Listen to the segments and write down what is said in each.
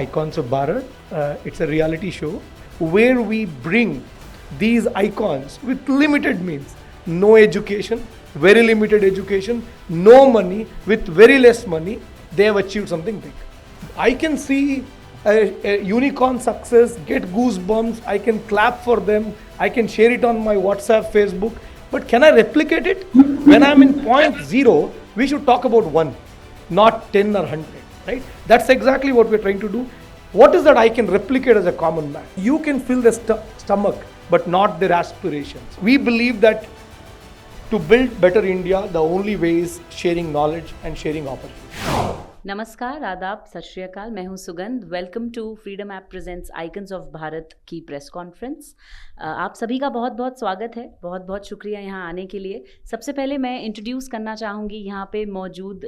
Icons of Bharat. It's a reality show where we bring these icons with limited means, no education, very limited education, no money, with very less money, they have achieved something big. I can see a unicorn success, get goosebumps, I can clap for them, I can share it on my WhatsApp, Facebook, but can I replicate it? When I'm in point zero, we should talk about one, not 10 or 100, right? That's exactly what we're trying to do. What is that I can replicate as a common man? You can fill the stomach, but not their aspirations. We believe that to build better India, the only way is sharing knowledge and sharing opportunity. नमस्कार, आदाब, सत श्री अकाल। मैं हूं Sugandh. Welcome to freedom app presents icons of Bharat की press conference. आप सभी का बहुत बहुत स्वागत है, बहुत बहुत शुक्रिया यहाँ आने के लिए। सबसे पहले मैं इंट्रोड्यूस करना चाहूँगी यहाँ पे मौजूद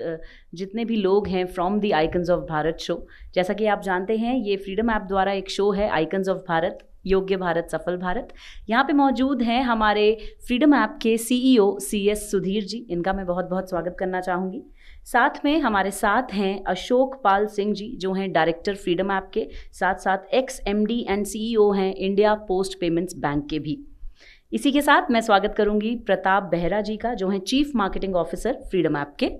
जितने भी लोग हैं from the icons of Bharat show. जैसा कि आप जानते हैं, ये फ्रीडम ऐप द्वारा एक शो है, आइकन्स ऑफ भारत, योग्य भारत सफल भारत। यहाँ पे मौजूद हैं हमारे फ्रीडम ऐप के CEO CS सुधीर जी, इनका मैं बहुत बहुत स्वागत करना चाहूँगी। साथ में हमारे साथ हैं अशोक पाल सिंह जी, जो हैं डायरेक्टर फ्रीडम ऐप के, साथ साथ XMD एंड CEO हैं इंडिया पोस्ट पेमेंट्स बैंक के भी। इसी के साथ मैं स्वागत करूंगी प्रताप बेहरा जी का, जो हैं chief marketing officer freedom app के।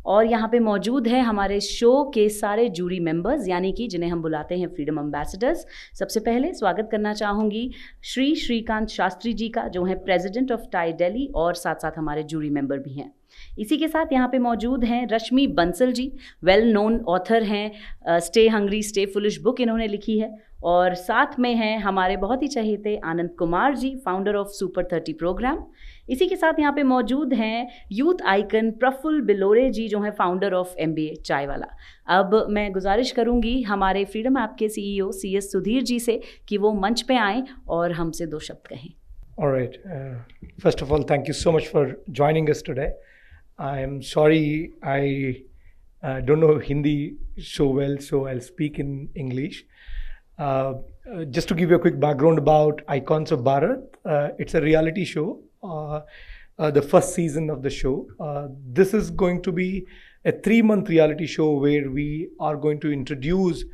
और यहाँ पे मौजूद है हमारे शो के सारे जूरी मेंबर्स, यानी कि जिन्हें हम बुलाते हैं फ्रीडम एम्बेसडर्स। सबसे पहले स्वागत करना चाहूँगी श्रीकांत शास्त्री जी का, जो हैं प्रेसिडेंट ऑफ टाई दिल्ली और साथ साथ हमारे जूरी मेंबर भी हैं। इसी के साथ यहाँ पे मौजूद हैं रश्मि Bansal ji, well known author हैं, stay hungry stay foolish book इन्होंने लिखी है। और साथ में हैं हमारे बहुत ही चहेते Anand Kumar ji, founder of super 30 programme. इसी के साथ यहाँ पे मौजूद हैं यूथ आइकन प्रफुल्ल बिलोरे जी, जो हैं फाउंडर ऑफ MBA चाय वाला। अब मैं गुजारिश करूँगी हमारे फ्रीडम ऐप के CEO CS सुधीर जी से कि वो मंच पे आएँ और हमसे दो शब्द कहें। All right. First of all, thank you so much for joining us today. I am sorry I don't know Hindi so well, so I'll speak in English. Just to give you a quick background about Icons of Bharat, it's a reality show, the first season of the show. This is going to be a 3-month reality show where we are going to introduce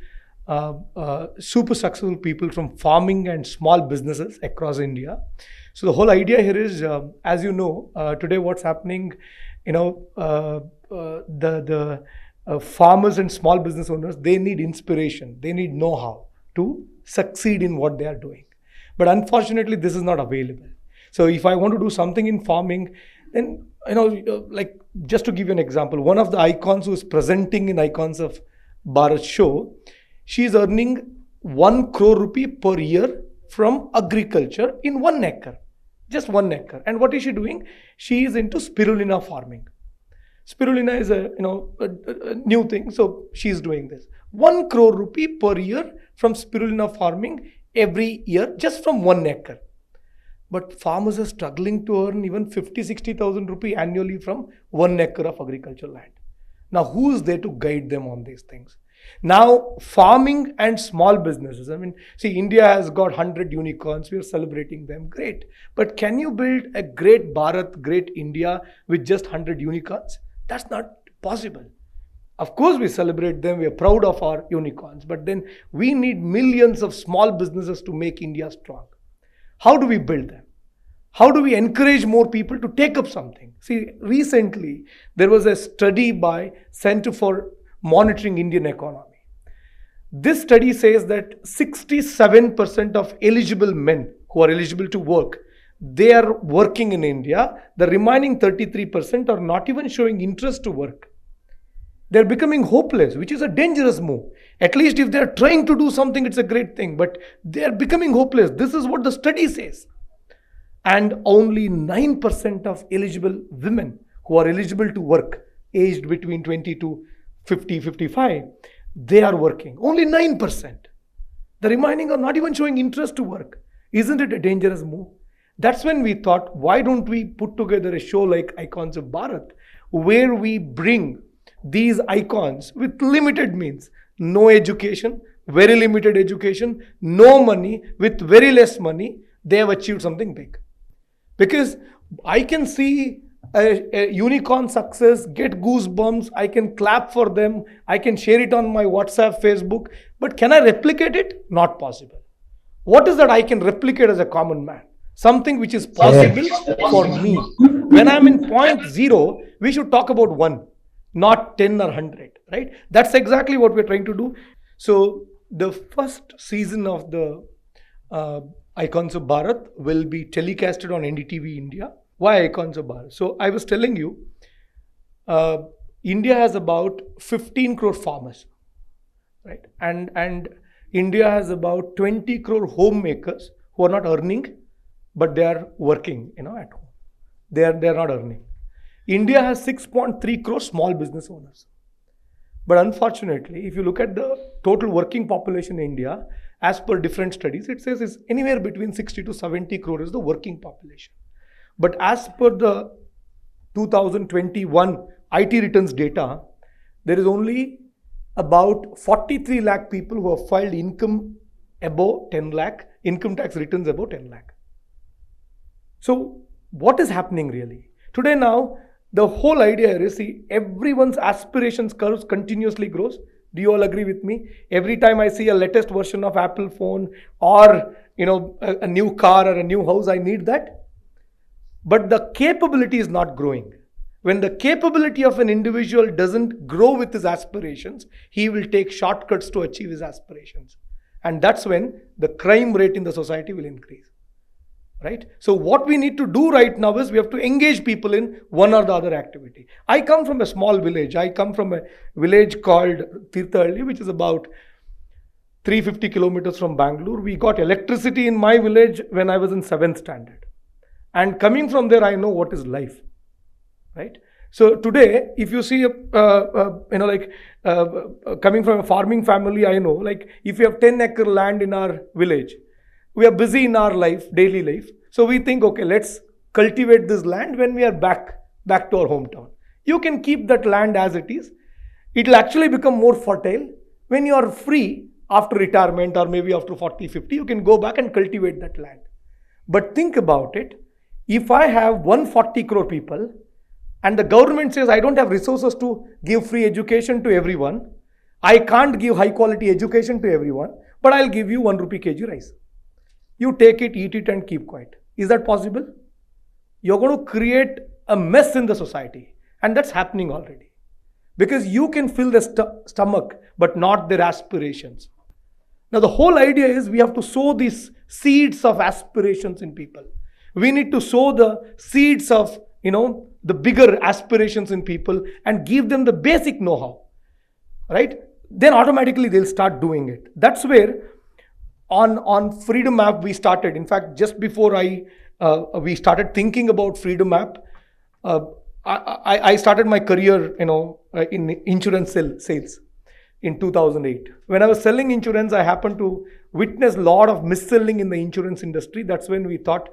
super successful people from farming and small businesses across India. So the whole idea here is, as you know, today what's happening, the farmers and small business owners, they need inspiration, they need know-how to succeed in what they are doing. But unfortunately, this is not available. So if I want to do something in farming, then, like just to give you an example, one of the icons who is presenting in Icons of Bharat show, she is earning 1 crore rupee per year from agriculture in 1 acre. Just 1 acre. And what is she doing? She is into spirulina farming. Spirulina is a new thing, so she is doing this. 1 crore rupee per year from spirulina farming every year, just from 1 acre. But farmers are struggling to earn even 50,000-60,000 rupee annually from 1 acre of agricultural land. Now, who is there to guide them on these things? Now, farming and small businesses. See, India has got 100 unicorns. We are celebrating them. Great. But can you build a great Bharat, great India with just 100 unicorns? That's not possible. Of course, we celebrate them. We are proud of our unicorns. But then we need millions of small businesses to make India strong. How do we build them? How do we encourage more people to take up something? See, recently, there was a study by Center for Monitoring Indian Economy. This study says that 67% of eligible men who are eligible to work, they are working in India. The remaining 33% are not even showing interest to work. They're becoming hopeless, which is a dangerous move. At least if they're trying to do something, it's a great thing. But they're becoming hopeless. This is what the study says. And only 9% of eligible women who are eligible to work, aged between 20 to 50, 55, they are working. Only 9%. The remaining are not even showing interest to work. Isn't it a dangerous move? That's when we thought, why don't we put together a show like Icons of Bharat, where we bring these icons with limited means, no education, very limited education, no money, with very less money, they have achieved something big. Because I can see a unicorn success, get goosebumps, I can clap for them, I can share it on my WhatsApp, Facebook, but can I replicate it? Not possible. What is that I can replicate as a common man? Something which is possible for me. When I'm in point 0, we should talk about 1, not 10 or 100, right? That's exactly what we're trying to do. So the first season of the Icons of Bharat will be telecasted on NDTV India. Why Icons of Bharat? So I was telling you, India has about 15 crore farmers, right? And India has about 20 crore homemakers who are not earning, but they are working, at home. They are not earning. India has 6.3 crore small business owners. But unfortunately, if you look at the total working population in India, as per different studies, it says it's anywhere between 60 to 70 crore is the working population. But as per the 2021 IT returns data, there is only about 43 lakh people who have filed income above 10 lakh, income tax returns above 10 lakh. So what is happening really? Today now, the whole idea is, see, everyone's aspirations curves continuously grows. Do you all agree with me? Every time I see a latest version of Apple phone or, a new car or a new house, I need that. But the capability is not growing. When the capability of an individual doesn't grow with his aspirations, he will take shortcuts to achieve his aspirations. And that's when the crime rate in the society will increase. Right? So what we need to do right now is we have to engage people in one or the other activity. I come from a small village. I come from a village called Tirthalli, which is about 350 kilometers from Bangalore. We got electricity in my village when I was in 7th standard. And coming from there, I know what is life. Right? So today, if you see, coming from a farming family, I know, like if you have 10-acre land in our village, we are busy in our life, daily life. So we think, okay, let's cultivate this land when we are back to our hometown. You can keep that land as it is. It will actually become more fertile. When you are free after retirement or maybe after 40, 50, you can go back and cultivate that land. But think about it. If I have 140 crore people and the government says I don't have resources to give free education to everyone, I can't give high quality education to everyone, but I'll give you 1 rupee kg rice. You take it, eat it and keep quiet. Is that possible? You're going to create a mess in the society. And that's happening already. Because you can fill the stomach, but not their aspirations. Now the whole idea is we have to sow these seeds of aspirations in people. We need to sow the seeds of, the bigger aspirations in people and give them the basic know-how. Right? Then automatically they'll start doing it. That's where on Freedom App we started. In fact, just before we started thinking about Freedom App, I started my career, in insurance sales in 2008. When I was selling insurance, I happened to witness a lot of mis-selling in the insurance industry. That's when we thought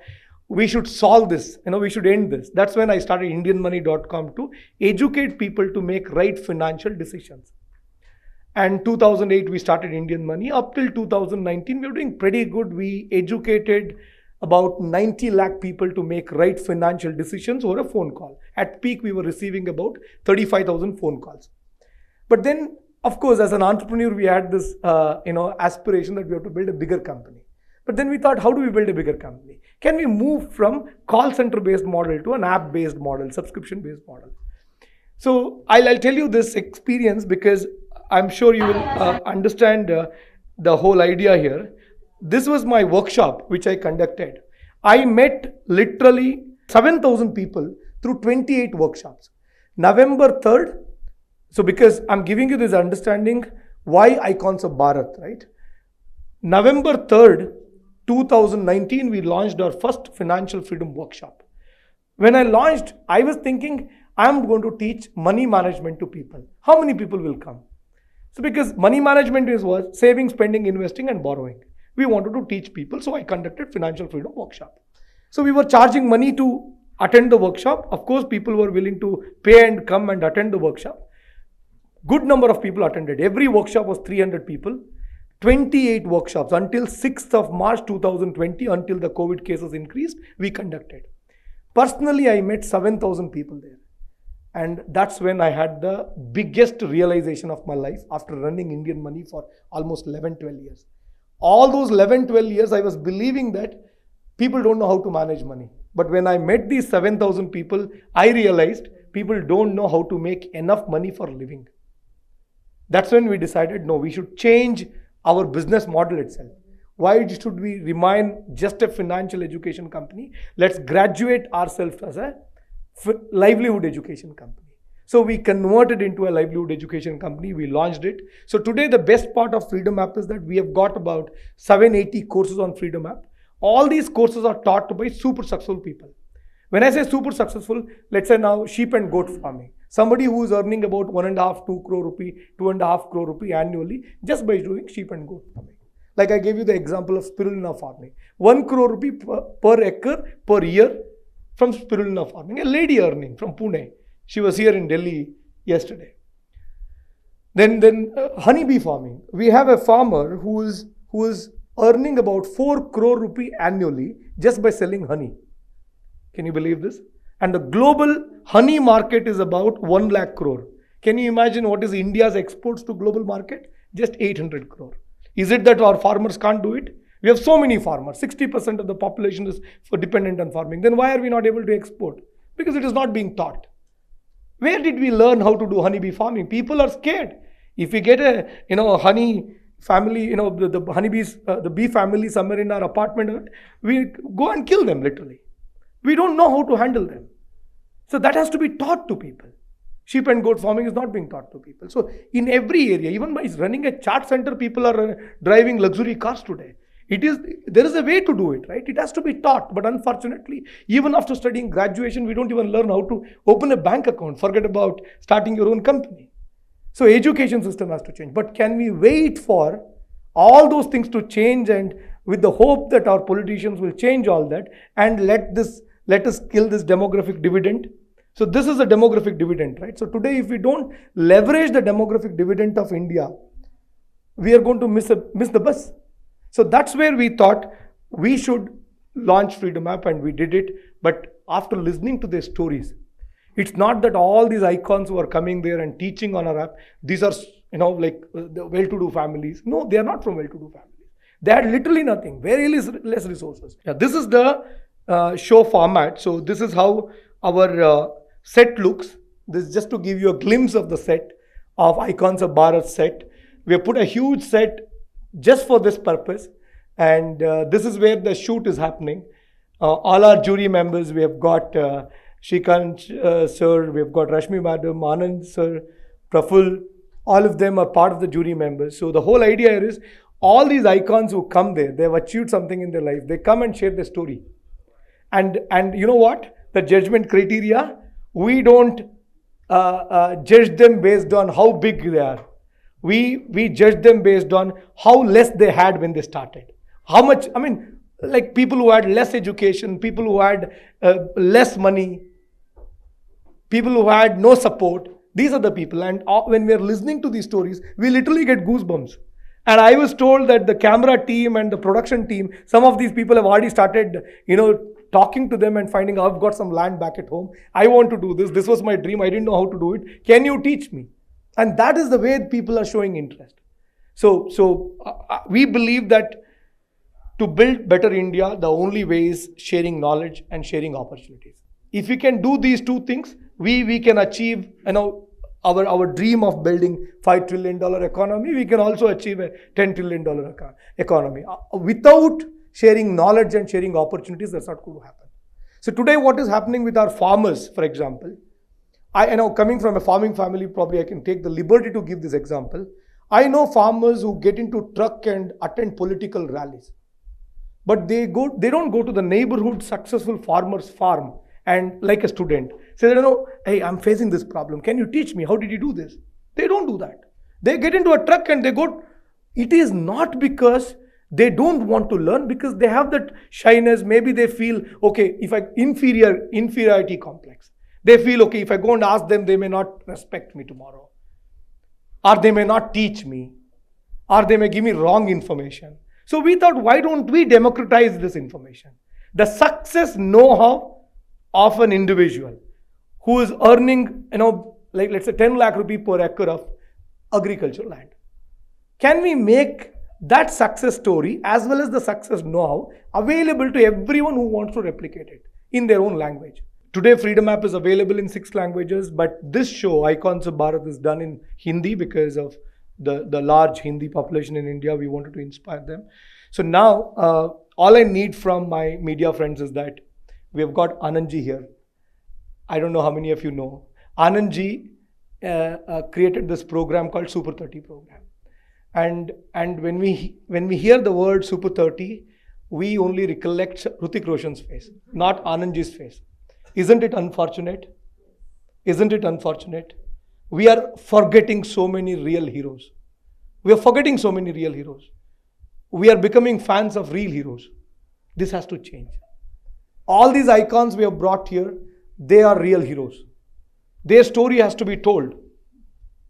we should solve this, we should end this. That's when I started IndianMoney.com to educate people to make right financial decisions. And 2008, we started Indian Money. Up till 2019, we were doing pretty good. We educated about 90 lakh people to make right financial decisions over a phone call. At peak, we were receiving about 35,000 phone calls. But then, of course, as an entrepreneur, we had this, aspiration that we have to build a bigger company. But then we thought, how do we build a bigger company? Can we move from call center-based model to an app-based model, subscription-based model? So I'll tell you this experience because I'm sure you will understand the whole idea here. This was my workshop which I conducted. I met literally 7,000 people through 28 workshops. November 3rd, so because I'm giving you this understanding why Icons of Bharat, right? November 3rd, 2019, we launched our first Financial Freedom Workshop. When I launched, I was thinking, I'm going to teach money management to people. How many people will come? So because money management was saving, spending, investing and borrowing. We wanted to teach people, so I conducted Financial Freedom Workshop. So we were charging money to attend the workshop. Of course, people were willing to pay and come and attend the workshop. Good number of people attended. Every workshop was 300 people. 28 workshops until 6th of March 2020, until the COVID cases increased, we conducted. Personally, I met 7,000 people there. And that's when I had the biggest realization of my life after running Indian Money for almost 11, 12 years. All those 11, 12 years, I was believing that people don't know how to manage money. But when I met these 7,000 people, I realized people don't know how to make enough money for living. That's when we decided, no, we should change our business model itself. Why should we remain just a financial education company? Let's graduate ourselves as a livelihood education company. So we converted into a livelihood education company. We launched it. So today the best part of Freedom App is that we have got about 780 courses on Freedom App. All these courses are taught by super successful people. When I say super successful, let's say now sheep and goat farming. Somebody who is earning about 1.5, 2 crore rupee, 2.5 crore rupee annually just by doing sheep and goat farming. Like I gave you the example of spirulina farming. 1 crore rupee per acre per year from spirulina farming. A lady earning from Pune. She was here in Delhi yesterday. Then honeybee farming. We have a farmer who is earning about 4 crore rupee annually just by selling honey. Can you believe this? And the global honey market is about 1 lakh crore. Can you imagine what is India's exports to global market? Just 800 crore. Is it that our farmers can't do it? We have so many farmers. 60% of the population is dependent on farming. Then why are we not able to export? Because it is not being taught. Where did we learn how to do honeybee farming? People are scared. If we get a honey family, the honeybees, the bee family somewhere in our apartment, we go and kill them literally. We don't know how to handle them. So that has to be taught to people. Sheep and goat farming is not being taught to people. So in every area, even by running a chat center, people are driving luxury cars today. There is a way to do it, right? It has to be taught. But unfortunately, even after studying graduation, we don't even learn how to open a bank account. Forget about starting your own company. So education system has to change. But can we wait for all those things to change and with the hope that our politicians will change all that and let us kill this demographic dividend? So this is a demographic dividend, right? So today, if we don't leverage the demographic dividend of India, we are going to miss the bus. So that's where we thought we should launch Freedom App, and we did it. But after listening to their stories, it's not that all these icons who are coming there and teaching on our app, these are like the well-to-do families. No, they are not from well-to-do families. They had literally nothing, very less resources. Yeah, this is the show format. So this is how our set looks. This is just to give you a glimpse of the set of Icons of Bharat set. We have put a huge set just for this purpose, and this is where the shoot is happening. All our jury members, we have got Shrikant sir, we have got Rashmi madam, Anand sir, Praful, all of them are part of the jury members. So the whole idea here is all these icons who come there, they have achieved something in their life. They come and share their story. And you know what? The judgment criteria, we don't judge them based on how big they are. We judge them based on how less they had when they started. How much, like people who had less education, people who had less money, people who had no support. These are the people. And when we are listening to these stories, we literally get goosebumps. And I was told that the camera team and the production team, some of these people have already started, talking to them and finding out, I've got some land back at home. I want to do this. This was my dream. I didn't know how to do it. Can you teach me? And that is the way people are showing interest. So we believe that to build better India, the only way is sharing knowledge and sharing opportunities. If we can do these two things, we can achieve, our dream of building $5 trillion economy. We can also achieve a $10 trillion economy. Without sharing knowledge and sharing opportunities, that's not going to happen. So today, what is happening with our farmers, for example, I know coming from a farming family, probably I can take the liberty to give this example. I know farmers who get into truck and attend political rallies. But they don't go to the neighborhood successful farmer's farm and like a student say, hey, I'm facing this problem. Can you teach me? How did you do this? They don't do that. They get into a truck and they go. It is not because they don't want to learn, because they have that shyness. Maybe they feel, okay, inferiority complex. They feel, okay, if I go and ask them, they may not respect me tomorrow. Or they may not teach me. Or they may give me wrong information. So we thought, why don't we democratize this information? The success know-how of an individual who is earning, like let's say 10 lakh rupee per acre of agricultural land. Can we make that success story as well as the success know-how available to everyone who wants to replicate it in their own language? Today, Freedom App is available in 6 languages, but this show, Icons of Bharat, is done in Hindi because of the large Hindi population in India. We wanted to inspire them. So now, all I need from my media friends is that we have got Anandji here. I don't know how many of you know. Anandji created this program called Super 30 program. And when we hear the word Super 30, we only recollect Hrithik Roshan's face, not Anandji's face. Isn't it unfortunate? Isn't it unfortunate? We are forgetting so many real heroes. We are forgetting so many real heroes. We are becoming fans of real heroes. This has to change. All these icons we have brought here, they are real heroes. Their story has to be told.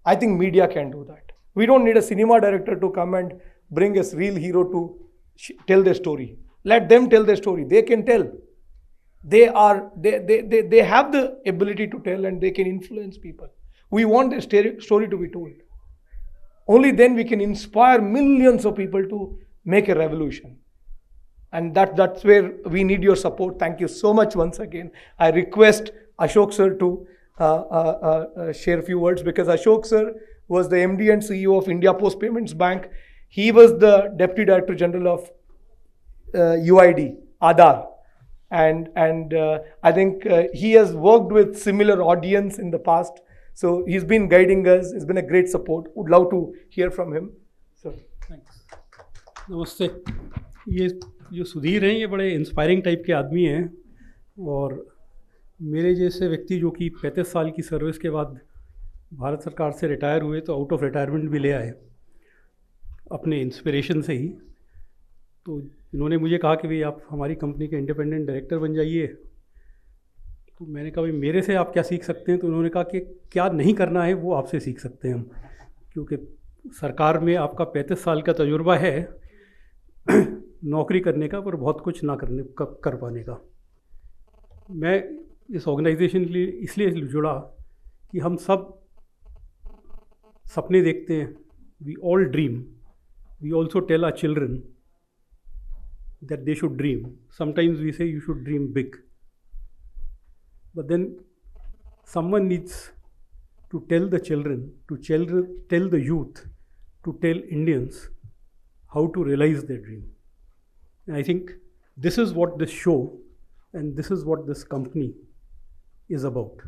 I think media can do that. We don't need a cinema director to come and bring a real hero to tell their story. Let them tell their story. They can tell. They have the ability to tell, and they can influence people. We want their story to be told. Only then we can inspire millions of people to make a revolution. And that's where we need your support. Thank you so much once again. I request Ashok sir to share a few words, because Ashok sir was the MD and CEO of India Post Payments Bank. He was the Deputy Director General of UID, Aadhaar. And I think he has worked with similar audience in the past. So he's been guiding us. It's been a great support. Would love to hear from him. So thanks. नमस्ते. ये जो सुधीर हैं, ये बड़े inspiring type के आदमी हैं, और मेरे जैसे व्यक्ति जो कि 35 साल की सर्विस के बाद भारत सरकार से रिटायर हुए, तो आउट ऑफ रिटायरमेंट भी ले आए अपने इंस्पिरेशन से ही. तो इन्होंने मुझे कहा कि भाई आप हमारी कंपनी के इंडिपेंडेंट डायरेक्टर बन जाइए. तो मैंने कहा भाई मेरे से आप क्या सीख सकते हैं. तो उन्होंने कहा कि क्या नहीं करना है वो आपसे सीख सकते हैं हम, क्योंकि सरकार में आपका 35 साल का तजुर्बा है नौकरी करने का, पर बहुत कुछ ना कर पाने का. मैं इस ऑर्गेनाइजेशन के लिए इसलिए जुड़ा कि हम सब सपने देखते हैं. We all dream. We also tell our children that they should dream. Sometimes we say you should dream big. But then someone needs to tell the children, tell the youth, to tell Indians how to realize their dream. And I think this is what this show and this is what this company is about.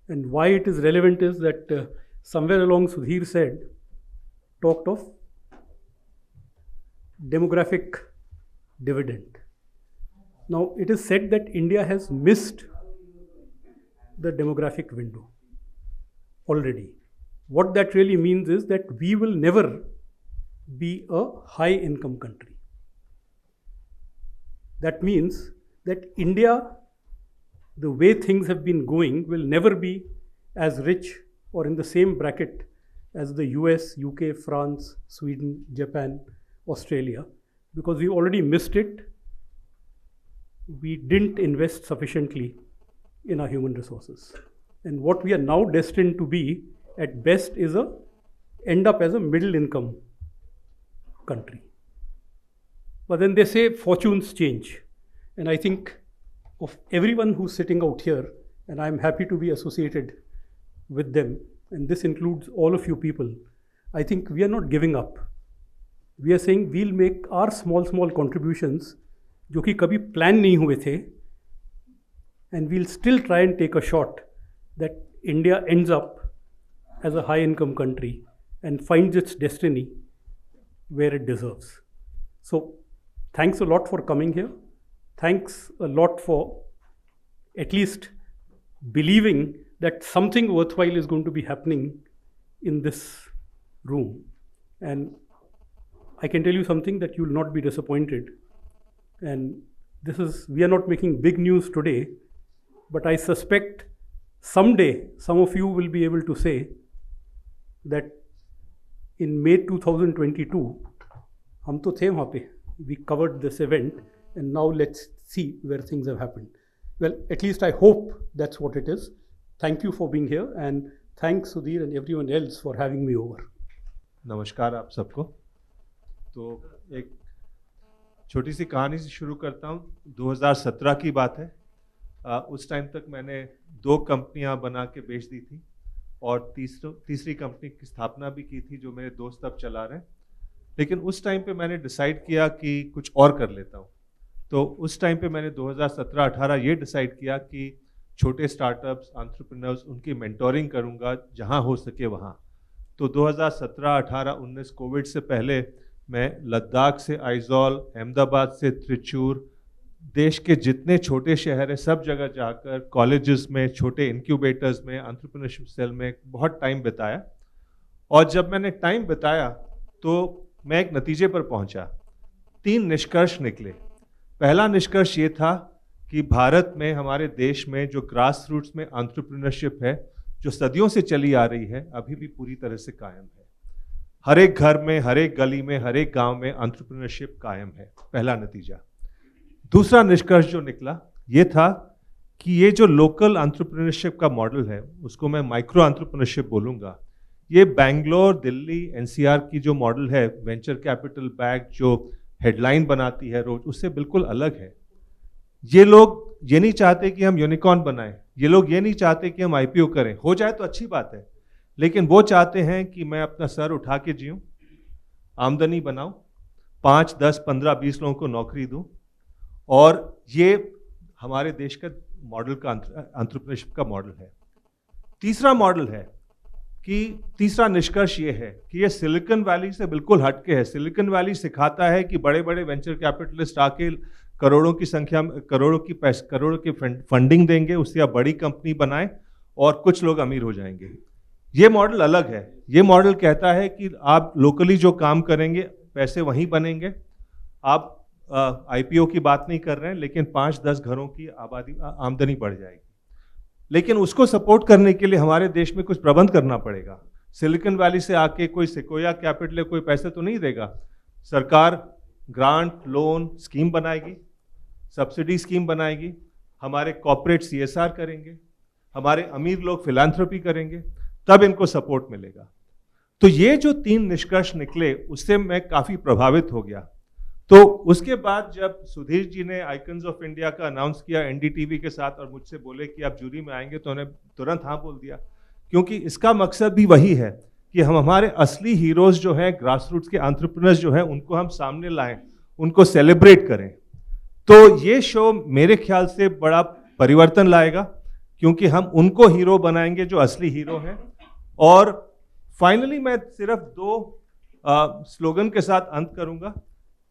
And why it is relevant is that somewhere along Sudhir talked of demographic dividend. Now it is said that India has missed the demographic window already. What that really means is that we will never be a high income country. That means that India, the way things have been going, will never be as rich or in the same bracket as the US, UK, France, Sweden, Japan, Australia, because we already missed it. We didn't invest sufficiently in our human resources. And what we are now destined to be at best is end up as a middle income country. But then they say fortunes change. And I think of everyone who's sitting out here, and I'm happy to be associated with them, and this includes all of you people, I think we are not giving up. We are saying we'll make our small contributions, जो कि कभी plan नहीं हुए थे, and we'll still try and take a shot that India ends up as a high income country and finds its destiny where it deserves. So thanks a lot for coming here. Thanks a lot for at least believing that something worthwhile is going to be happening in this room. And I can tell you something that you will not be disappointed. And we are not making big news today, but I suspect someday some of you will be able to say that in May 2022, हम तो थे वहाँ पे, we covered this event, and now let's see where things have happened. Well, at least I hope that's what it is. Thank you for being here, and thanks Sudhir and everyone else for having me over. नमस्कार आप सबको। तो एक छोटी सी कहानी से शुरू करता हूँ। 2017 की बात है। उस टाइम तक मैंने 2 कंपनियाँ बना के बेच दी थी और तीसरी कंपनी की स्थापना भी की थी जो मेरे दोस्त अब चला रहे हैं। लेकिन उस टाइम पे मैंने डिसाइड किया कि कुछ और कर लेता हूँ। तो उस टाइम पे मैंने 2017-18 ये डिसाइड किया कि छोटे स्टार्टअप्स, एंटरप्रेन्योर्स, उनकी मेंटोरिंग करूँगा जहाँ हो सके वहाँ। तो 2017, 18, 19 कोविड से पहले मैं लद्दाख से आइजॉल, अहमदाबाद से त्रिचूर, देश के जितने छोटे शहर हैं सब जगह जाकर कॉलेजेस में, छोटे इंक्यूबेटर्स में, एंटरप्रेन्योरशिप सेल में बहुत टाइम बिताया। और जब मैंने टाइम बिताया तो मैं एक नतीजे पर पहुंचा। 3 निष्कर्ष निकले। पहला निष्कर्ष ये था कि भारत में, हमारे देश में जो ग्रास रूट्स में एंटरप्रेन्योरशिप है, जो सदियों से चली आ रही है, अभी भी पूरी तरह से कायम है। हर एक घर में, हर एक गली में, हर एक गांव में एंटरप्रेन्योरशिप कायम है। पहला नतीजा। दूसरा निष्कर्ष जो निकला ये था कि ये जो लोकल एंटरप्रेन्योरशिप का मॉडल है, उसको मैं माइक्रो एंटरप्रेन्योरशिप बोलूँगा। ये बेंगलोर, दिल्ली, एनसीआर की जो मॉडल है, वेंचर कैपिटल बैक जो हेडलाइन बनाती है रोज, उससे बिल्कुल अलग है। ये लोग ये नहीं चाहते कि हम यूनिकॉर्न बनाएं, ये लोग ये नहीं चाहते कि हम आईपीओ करें। हो जाए तो अच्छी बात है, लेकिन वो चाहते हैं कि मैं अपना सर उठा के जीऊँ, आमदनी बनाऊं, 5, 10, 15, 20 लोगों को नौकरी दूं। और ये हमारे देश का मॉडल का एंटरप्रेन्योरशिप का मॉडल है। तीसरा मॉडल है कि तीसरा निष्कर्ष ये है कि ये सिलिकॉन वैली से बिल्कुल हटके है। सिलिकॉन वैली सिखाता है कि बड़े बड़े वेंचर कैपिटलिस्ट आके करोड़ों की संख्या में, करोड़ों की फंडिंग देंगे, उससे आप बड़ी कंपनी बनाएं और कुछ लोग अमीर हो जाएंगे। ये मॉडल अलग है। ये मॉडल कहता है कि आप लोकली जो काम करेंगे पैसे वहीं बनेंगे। आप आईपीओ की बात नहीं कर रहे हैं, लेकिन 5-10 घरों की आमदनी बढ़ जाएगी। लेकिन उसको सपोर्ट करने के लिए हमारे देश में कुछ प्रबंध करना पड़ेगा। सिलिकॉन वैली से आके कोई सिकोया कैपिटल कोई पैसे तो नहीं देगा। सरकार ग्रांट, लोन स्कीम बनाएगी, सब्सिडी स्कीम बनाएगी, हमारे कॉर्पोरेट सीएसआर करेंगे, हमारे अमीर लोग फिलैंथ्रोपी करेंगे, तब इनको सपोर्ट मिलेगा। तो ये जो 3 निष्कर्ष निकले, उससे मैं काफ़ी प्रभावित हो गया। तो उसके बाद जब सुधीर जी ने आइकन्स ऑफ इंडिया का अनाउंस किया एनडीटीवी के साथ और मुझसे बोले कि आप जूरी में आएंगे, तो उन्हें तुरंत हाँ बोल दिया, क्योंकि इसका मकसद भी वही है कि हम हमारे असली हीरोज जो हैं, ग्रास रूट्स के एंटरप्रेन्योर्स जो हैं, उनको हम सामने लाएं, उनको सेलिब्रेट करें। तो ये शो मेरे ख्याल से बड़ा परिवर्तन लाएगा, क्योंकि हम उनको हीरो बनाएंगे जो असली हीरो हैं। और फाइनली मैं सिर्फ 2 स्लोगन के साथ अंत करूंगा।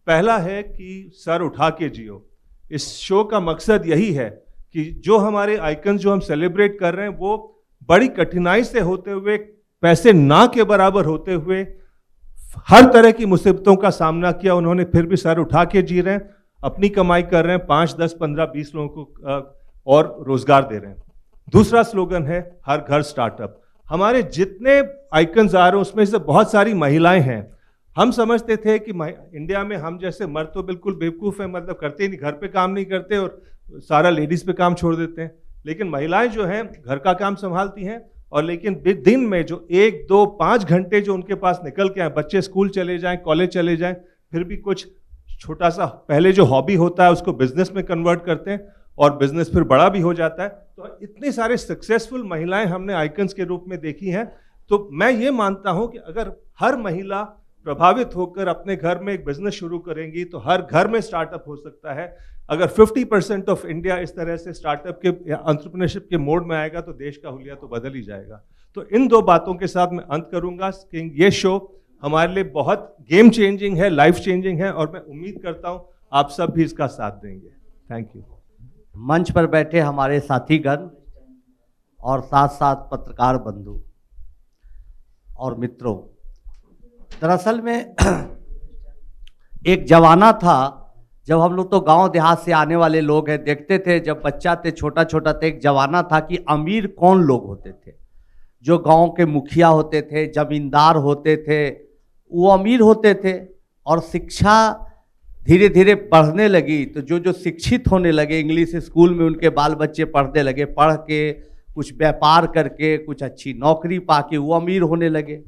पहला है कि सर उठा के जियो। इस शो का मकसद यही है कि जो हमारे आइकन्स जो हम सेलिब्रेट कर रहे हैं, वो बड़ी कठिनाई से होते हुए, पैसे ना के बराबर होते हुए, हर तरह की मुसीबतों का सामना किया उन्होंने, फिर भी सर उठा के जी रहे हैं, अपनी कमाई कर रहे हैं, 5, 10, 15, 20 लोगों को और रोजगार दे रहे हैं। दूसरा स्लोगन है हर घर स्टार्टअप। हमारे जितने आइकन्स आ रहे हैं उसमें से बहुत सारी महिलाएं हैं। हम समझते थे कि इंडिया में हम जैसे मर्द तो बिल्कुल बेवकूफ़ हैं, मतलब करते ही नहीं, घर पे काम नहीं करते और सारा लेडीज़ पे काम छोड़ देते हैं। लेकिन महिलाएं जो हैं घर का काम संभालती हैं, और लेकिन दिन में जो 1, 2, 5 घंटे जो उनके पास निकल के आए, बच्चे स्कूल चले जाएं, कॉलेज चले जाएं, फिर भी कुछ छोटा सा पहले जो हॉबी होता है उसको बिजनेस में कन्वर्ट करते हैं और बिजनेस फिर बड़ा भी हो जाता है। तो इतने सारे सक्सेसफुल महिलाएं हमने आइकन्स के रूप में देखी हैं। तो मैं ये मानता हूं कि अगर हर महिला प्रभावित होकर अपने घर में एक बिजनेस शुरू करेंगी तो हर घर में स्टार्टअप हो सकता है। अगर 50% ऑफ इंडिया इस तरह से स्टार्टअप के एंटरप्रेन्योरशिप के मोड में आएगा तो देश का हुलिया तो बदल ही जाएगा। तो इन 2 बातों के साथ मैं अंत करूंगा कि ये शो हमारे लिए बहुत गेम चेंजिंग है, लाइफ चेंजिंग है, और मैं उम्मीद करता हूं आप सब भी इसका साथ देंगे। Thank you. मंच पर बैठे हमारे साथीगण और साथ साथ पत्रकार बंधु और मित्रों, दरअसल में एक जमाना था जब हम लोग तो गांव देहात से आने वाले लोग हैं, देखते थे जब बच्चा थे, छोटा छोटा थे, एक जमाना था कि अमीर कौन लोग होते थे। जो गांव के मुखिया होते थे, जमींदार होते थे, वो अमीर होते थे। और शिक्षा धीरे धीरे बढ़ने लगी तो जो जो शिक्षित होने लगे, इंग्लिश स्कूल में उनके बाल बच्चे पढ़ने लगे, पढ़ के कुछ व्यापार करके कुछ अच्छी नौकरी पाके वो अमीर होने लगे।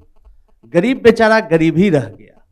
गरीब बेचारा गरीब ही रह गया,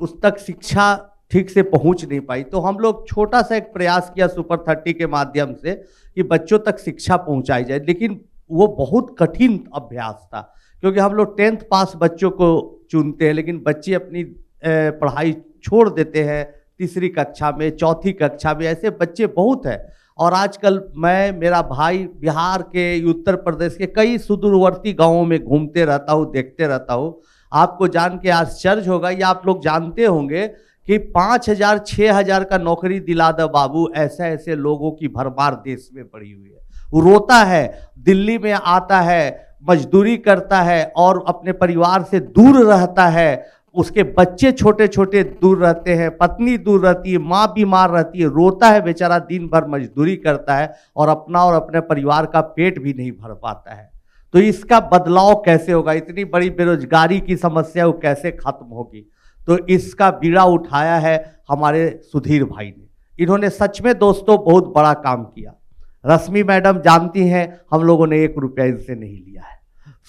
उस तक शिक्षा ठीक से पहुंच नहीं पाई। तो हम लोग छोटा सा एक प्रयास किया सुपर 30 के माध्यम से कि बच्चों तक शिक्षा पहुंचाई जाए, लेकिन वो बहुत कठिन अभ्यास था, क्योंकि हम लोग 10th पास बच्चों को चुनते हैं, लेकिन बच्चे अपनी पढ़ाई छोड़ देते हैं 3री कक्षा में, 4थी कक्षा में, ऐसे बच्चे बहुत हैं। और आजकल मेरा भाई बिहार के, उत्तर प्रदेश के कई सुदूरवर्ती गांवों में घूमते रहता हूँ, देखते रहता हूँ। आपको जान के आश्चर्य होगा, या आप लोग जानते होंगे कि 5,000 6,000 का नौकरी दिला दो बाबू, ऐसे ऐसे लोगों की भरमार देश में पड़ी हुई है। वो रोता है, दिल्ली में आता है, मजदूरी करता है और अपने परिवार से दूर रहता है, उसके बच्चे छोटे छोटे दूर रहते हैं, पत्नी दूर रहती है, माँ बीमार रहती है, रोता है बेचारा, दिन भर मजदूरी करता है और अपना और अपने परिवार का पेट भी नहीं भर पाता है। तो इसका बदलाव कैसे होगा? इतनी बड़ी बेरोजगारी की समस्या वो कैसे खत्म होगी? तो इसका बीड़ा उठाया है हमारे सुधीर भाई ने। इन्होंने सच में दोस्तों बहुत बड़ा काम किया। रश्मि मैडम जानती हैं, हम लोगों ने 1 रुपया इनसे नहीं लिया है,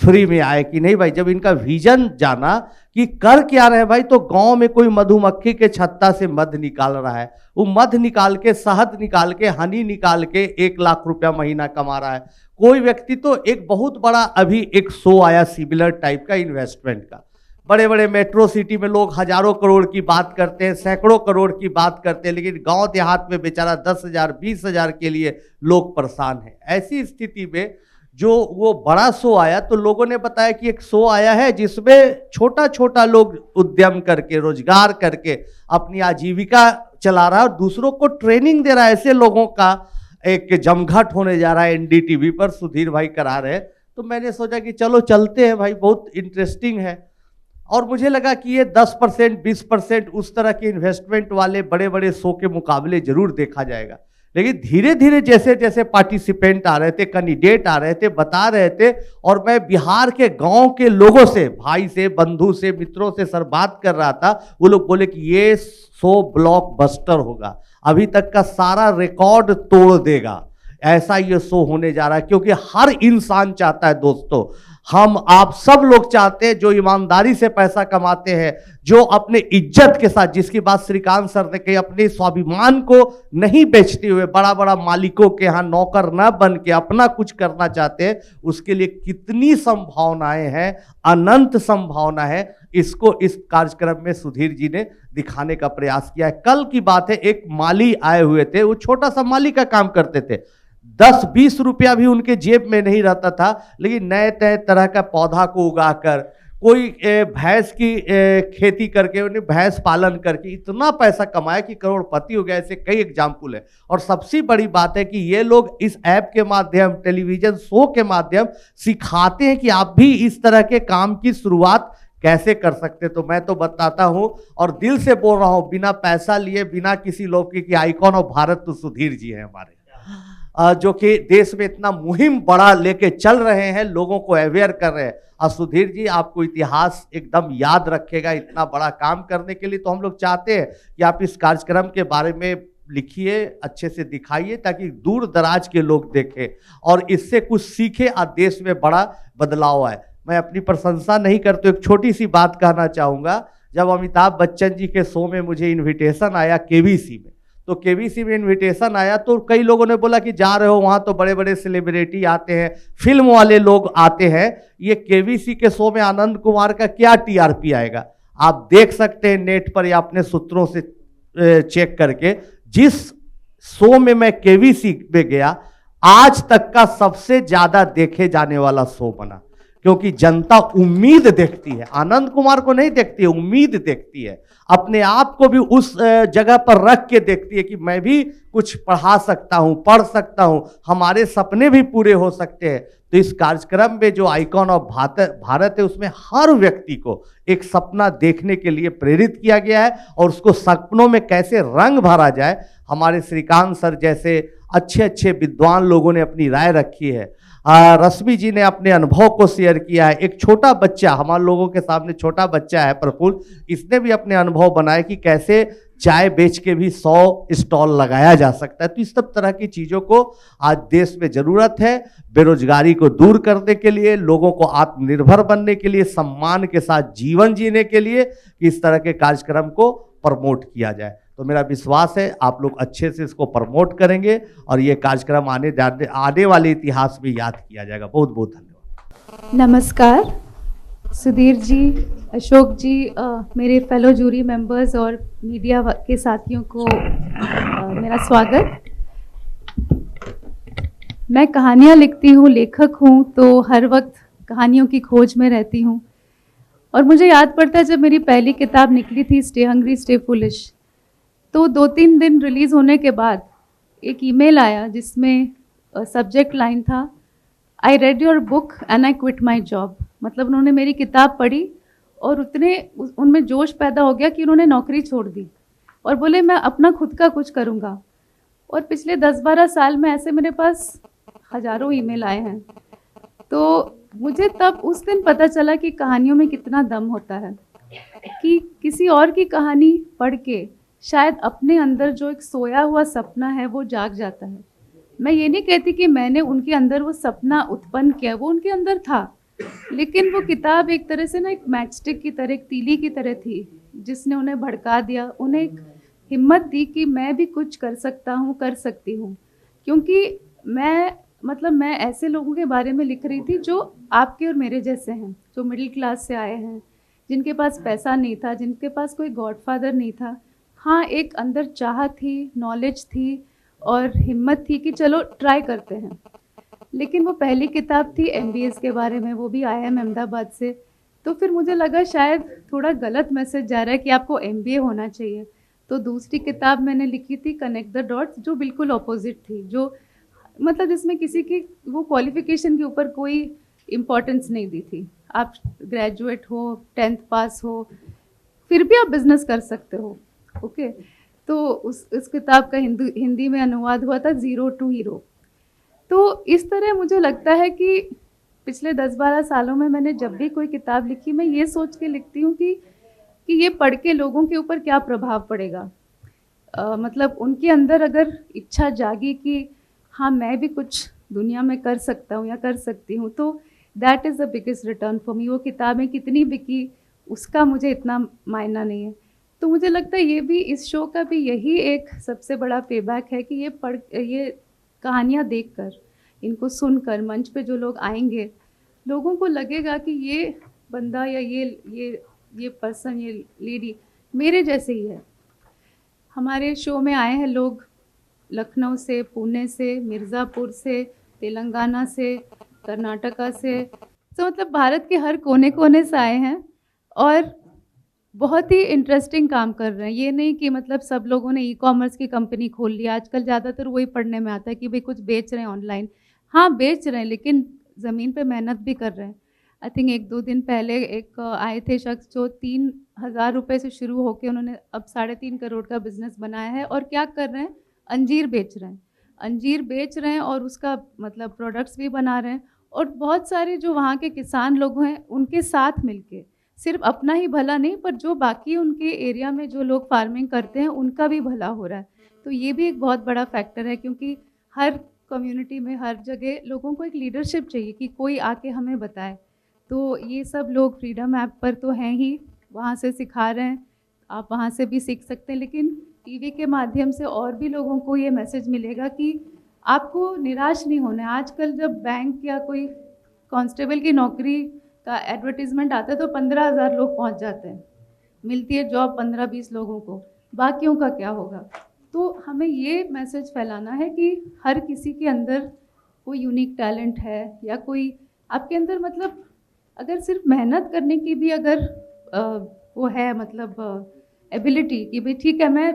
फ्री में आए कि नहीं भाई। जब इनका विजन जाना कि कर क्या रहे भाई, तो गांव में कोई मधुमक्खी के छत्ता से मध निकाल रहा है, वो मध निकाल के, शहद निकाल के, हनी निकाल के 1 लाख रुपया महीना कमा रहा है। कोई व्यक्ति तो एक बहुत बड़ा अभी एक शो आया सिमिलर टाइप का इन्वेस्टमेंट का, बड़े बड़े मेट्रो सिटी में लोग हजारों करोड़ की बात करते हैं, सैकड़ों करोड़ की बात करते हैं, लेकिन गांव देहात में बेचारा 10,000 20,000 के लिए लोग परेशान हैं। ऐसी स्थिति में जो वो बड़ा शो आया, तो लोगों ने बताया कि एक शो आया है जिसमें छोटा छोटा लोग उद्यम करके, रोजगार करके अपनी आजीविका चला रहा है और दूसरों को ट्रेनिंग दे रहा है। ऐसे लोगों का एक जमघट होने जा रहा है, NDTV पर सुधीर भाई करा रहे हैं। तो मैंने सोचा कि चलो चलते हैं भाई, बहुत इंटरेस्टिंग है। और मुझे लगा कि ये 10% 20% उस तरह के इन्वेस्टमेंट वाले बड़े बड़े शो के मुकाबले जरूर देखा जाएगा। लेकिन धीरे धीरे जैसे जैसे पार्टिसिपेंट आ रहे थे, कैंडिडेट आ रहे थे, बता रहे थे, और मैं बिहार के गांव के लोगों से, भाई से, बंधु से, मित्रों से सर बात कर रहा था, वो लोग बोले कि ये शो ब्लॉकबस्टर होगा, अभी तक का सारा रिकॉर्ड तोड़ देगा, ऐसा ये शो होने जा रहा है। क्योंकि हर इंसान चाहता है दोस्तों, हम आप सब लोग चाहते हैं, जो ईमानदारी से पैसा कमाते हैं, जो अपने इज्जत के साथ, जिसकी बात श्रीकांत सर ने कही, अपने स्वाभिमान को नहीं बेचते हुए बड़ा बड़ा मालिकों के यहाँ नौकर न बन के अपना कुछ करना चाहते हैं, उसके लिए कितनी संभावनाएं हैं, अनंत संभावना है। इसको इस कार्यक्रम में सुधीर जी ने दिखाने का प्रयास किया है। कल की बात है, एक माली आए हुए थे, वो छोटा सा माली का काम करते थे, 10-20 रुपया भी उनके जेब में नहीं रहता था, लेकिन नए नए तरह का पौधा को उगाकर, कोई भैंस की खेती करके, उन्हें भैंस पालन करके इतना पैसा कमाया कि करोड़पति हो गया। ऐसे कई एग्जाम्पल है। और सबसे बड़ी बात है कि ये लोग इस ऐप के माध्यम, टेलीविजन शो के माध्यम सिखाते हैं कि आप भी इस तरह के काम की शुरुआत कैसे कर सकते। तो मैं तो बताता हूं और दिल से बोल रहा हूं, बिना पैसा लिए, बिना किसी लोग की आइकॉन ऑफ भारत तो सुधीर जी हैं हमारे, जो कि देश में इतना मुहिम बड़ा लेके चल रहे हैं, लोगों को अवेयर कर रहे हैं। और सुधीर जी, आपको इतिहास एकदम याद रखेगा इतना बड़ा काम करने के लिए। तो हम लोग चाहते हैं कि आप इस कार्यक्रम के बारे में लिखिए, अच्छे से दिखाइए, ताकि दूर दराज के लोग देखें और इससे कुछ सीखे और देश में बड़ा बदलाव आए। मैं अपनी प्रशंसा नहीं करता, एक छोटी सी बात कहना चाहूँगा। जब अमिताभ बच्चन जी के शो में मुझे इन्विटेशन आया KBC में, तो KBC में इनविटेशन आया, तो कई लोगों ने बोला कि जा रहे हो वहाँ तो बड़े बड़े सेलिब्रिटी आते हैं, फिल्म वाले लोग आते हैं, ये KBC के शो में आनंद कुमार का क्या TRP आएगा? आप देख सकते हैं नेट पर या अपने सूत्रों से चेक करके। जिस शो में मैं KBC में गया, आज तक का सबसे ज्यादा देखे जाने वाला शो बना, क्योंकि जनता उम्मीद देखती है, आनंद कुमार को नहीं देखती है, उम्मीद देखती है, अपने आप को भी उस जगह पर रख के देखती है कि मैं भी कुछ पढ़ा सकता हूं, पढ़ सकता हूं, हमारे सपने भी पूरे हो सकते हैं। तो इस कार्यक्रम में जो आइकॉन ऑफ भारत है, उसमें हर व्यक्ति को एक सपना देखने के लिए प्रेरित किया गया है, और उसको सपनों में कैसे रंग भरा जाए, हमारे श्रीकांत सर जैसे अच्छे अच्छे विद्वान लोगों ने अपनी राय रखी है। रश्मि जी ने अपने अनुभव को शेयर किया है। एक छोटा बच्चा, हमारे लोगों के सामने छोटा बच्चा है प्रफुल्ल, इसने भी अपने अनुभव बनाए कि कैसे चाय बेच के भी 100 स्टॉल लगाया जा सकता है। तो इस सब तरह की चीज़ों को आज देश में ज़रूरत है, बेरोजगारी को दूर करने के लिए, लोगों को आत्मनिर्भर बनने के लिए, सम्मान के साथ जीवन जीने के लिए, कि इस तरह के कार्यक्रम को प्रमोट किया जाए। तो मेरा विश्वास है आप लोग अच्छे से इसको प्रमोट करेंगे और ये कार्यक्रम आने वाले इतिहास में याद किया जाएगा। बहुत बहुत धन्यवाद। नमस्कार सुधीर जी, अशोक जी, मेरे फेलो जूरी मेंबर्स और मीडिया के साथियों को मेरा स्वागत। मैं कहानियाँ लिखती हूँ, लेखक हूँ, तो हर वक्त कहानियों की खोज में रहती हूँ। और मुझे याद पड़ता है जब मेरी पहली किताब निकली थी स्टे हंग्री स्टे फुलिश, तो 2-3 दिन रिलीज़ होने के बाद एक ईमेल आया जिसमें सब्जेक्ट लाइन था, I read your book and I quit my job. मतलब उन्होंने मेरी किताब पढ़ी और उनमें जोश पैदा हो गया कि उन्होंने नौकरी छोड़ दी और बोले मैं अपना खुद का कुछ करूँगा। और पिछले 10-12 साल में ऐसे मेरे पास हज़ारों ईमेल आए हैं। तो मुझे तब उस दिन पता चला कि कहानियों में कितना दम होता है, कि किसी और की कहानी पढ़ के शायद अपने अंदर जो एक सोया हुआ सपना है वो जाग जाता है। मैं ये नहीं कहती कि मैंने उनके अंदर वो सपना उत्पन्न किया, वो उनके अंदर था, लेकिन वो किताब एक तरह से ना एक मैचस्टिक की तरह, एक तीली की तरह थी जिसने उन्हें भड़का दिया, उन्हें एक हिम्मत दी कि मैं भी कुछ कर सकता हूँ, कर सकती हूँ। क्योंकि मैं ऐसे लोगों के बारे में लिख रही थी जो आपके और मेरे जैसे हैं, जो मिडिल क्लास से आए हैं, जिनके पास पैसा नहीं था, जिनके पास कोई गॉडफादर नहीं था। हाँ, एक अंदर चाह थी, नॉलेज थी और हिम्मत थी कि चलो ट्राई करते हैं। लेकिन वो पहली किताब थी MBAs के बारे में, वो भी IIM अहमदाबाद से। तो फिर मुझे लगा शायद थोड़ा गलत मैसेज जा रहा है कि आपको MBA होना चाहिए। तो दूसरी किताब मैंने लिखी थी कनेक्ट द डॉट्स, जो बिल्कुल ऑपोजिट थी, जो मतलब जिसमें किसी की वो क्वालिफिकेशन के ऊपर कोई इम्पोर्टेंस नहीं दी थी। आप ग्रेजुएट हो, 10th पास हो, फिर भी आप बिज़नेस कर सकते हो। ओके, तो उस किताब का हिंदी में अनुवाद हुआ था ज़ीरो टू हीरो। तो इस तरह मुझे लगता है कि पिछले 10-12 सालों में मैंने जब भी कोई किताब लिखी, मैं ये सोच के लिखती हूँ कि ये पढ़ के लोगों के ऊपर क्या प्रभाव पड़ेगा। मतलब उनके अंदर अगर इच्छा जागी कि हाँ मैं भी कुछ दुनिया में कर सकता हूँ या कर सकती हूँ, तो that is the biggest return for me. वो किताबें कितनी बिकी उसका मुझे इतना मायना नहीं है। तो मुझे लगता है ये भी, इस शो का भी यही एक सबसे बड़ा पेबैक है कि ये कहानियाँ देखकर, इनको सुनकर मंच पे जो लोग आएंगे, लोगों को लगेगा कि ये बंदा या ये पर्सन, ये लेडी मेरे जैसे ही है। हमारे शो में आए हैं लोग लखनऊ से, पुणे से, मिर्ज़ापुर से, तेलंगाना से, कर्नाटका से, तो मतलब भारत के हर कोने कोने से आए हैं और बहुत ही इंटरेस्टिंग काम कर रहे हैं। ये नहीं कि मतलब सब लोगों ने ई-कॉमर्स की कंपनी खोल लिया। आजकल ज़्यादातर वही पढ़ने में आता है कि भाई कुछ बेच रहे हैं ऑनलाइन। हाँ बेच रहे हैं, लेकिन ज़मीन पे मेहनत भी कर रहे हैं। आई थिंक 1-2 दिन पहले एक आए थे शख्स जो 3,000 रुपये से शुरू होकर उन्होंने अब 3.5 करोड़ का बिज़नेस बनाया है। और क्या कर रहे हैं, अंजीर बेच रहे हैं। अंजीर बेच रहे हैं और उसका मतलब प्रोडक्ट्स भी बना रहे हैं। और बहुत सारे जो वहाँ के किसान लोग हैं उनके साथ मिलके, सिर्फ अपना ही भला नहीं पर जो बाकी उनके एरिया में जो लोग फार्मिंग करते हैं उनका भी भला हो रहा है। तो ये भी एक बहुत बड़ा फैक्टर है, क्योंकि हर कम्युनिटी में, हर जगह लोगों को एक लीडरशिप चाहिए कि कोई आके हमें बताए। तो ये सब लोग फ्रीडम ऐप पर तो हैं ही, वहाँ से सिखा रहे हैं, आप वहाँ से भी सीख सकते हैं। लेकिन टीवी के माध्यम से और भी लोगों को ये मैसेज मिलेगा कि आपको निराश नहीं होना है। आजकल जब बैंक या कोई कांस्टेबल की नौकरी का एडवर्टीज़मेंट आता है तो 15,000 लोग पहुंच जाते हैं, मिलती है जॉब 15-20 लोगों को, बाकियों का क्या होगा। तो हमें ये मैसेज फैलाना है कि हर किसी के अंदर कोई यूनिक टैलेंट है, या कोई आपके अंदर मतलब अगर सिर्फ मेहनत करने की भी अगर वो है मतलब एबिलिटी कि भाई ठीक है मैं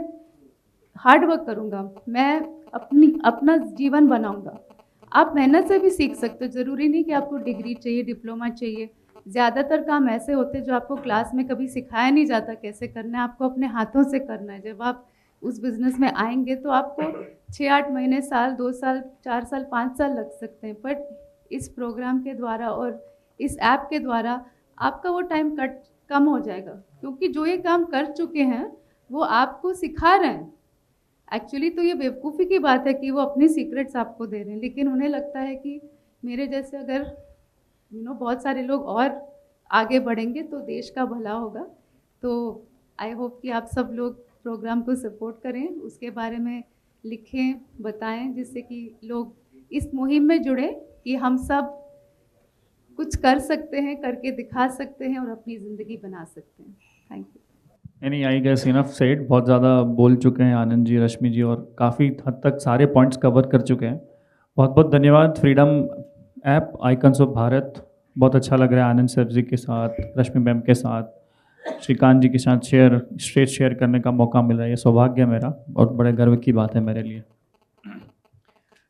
हार्ड वर्क करूँगा, मैं अपना जीवन बनाऊँगा, आप मेहनत से भी सीख सकते हो। ज़रूरी नहीं कि आपको डिग्री चाहिए, डिप्लोमा चाहिए। ज़्यादातर काम ऐसे होते हैं जो आपको क्लास में कभी सिखाया नहीं जाता कैसे करना है, आपको अपने हाथों से करना है। जब आप उस बिज़नेस में आएंगे तो आपको 6-8 महीने, साल, 2 साल, 4 साल, 5 साल लग सकते हैं। बट इस प्रोग्राम के द्वारा और इस ऐप के द्वारा आपका वो टाइम कम हो जाएगा, क्योंकि जो ये काम कर चुके हैं वो आपको सिखा रहे हैं। एक्चुअली तो ये बेवकूफ़ी की बात है कि वो अपने सीक्रेट्स आपको दे रहे हैं, लेकिन उन्हें लगता है कि मेरे जैसे अगर बहुत सारे लोग और आगे बढ़ेंगे तो देश का भला होगा। तो आई होप कि आप सब लोग प्रोग्राम को सपोर्ट करें, उसके बारे में लिखें, बताएं, जिससे कि लोग इस मुहिम में जुड़े कि हम सब कुछ कर सकते हैं, करके दिखा सकते हैं और अपनी ज़िंदगी बना सकते हैं। Thank you. Any I guess enough said, बहुत ज़्यादा बोल चुके हैं आनंद जी, रश्मि जी, और काफ़ी हद तक सारे पॉइंट्स कवर कर चुके हैं। बहुत बहुत धन्यवाद। Freedom app icons of Bharat, बहुत अच्छा लग रहा है आनंद सर जी के साथ, रश्मि मैम के साथ, श्रीकांत जी के साथ स्टेज शेयर करने का मौका मिला। ये सौभाग्य है मेरा, बहुत बड़े गर्व की बात है मेरे लिए।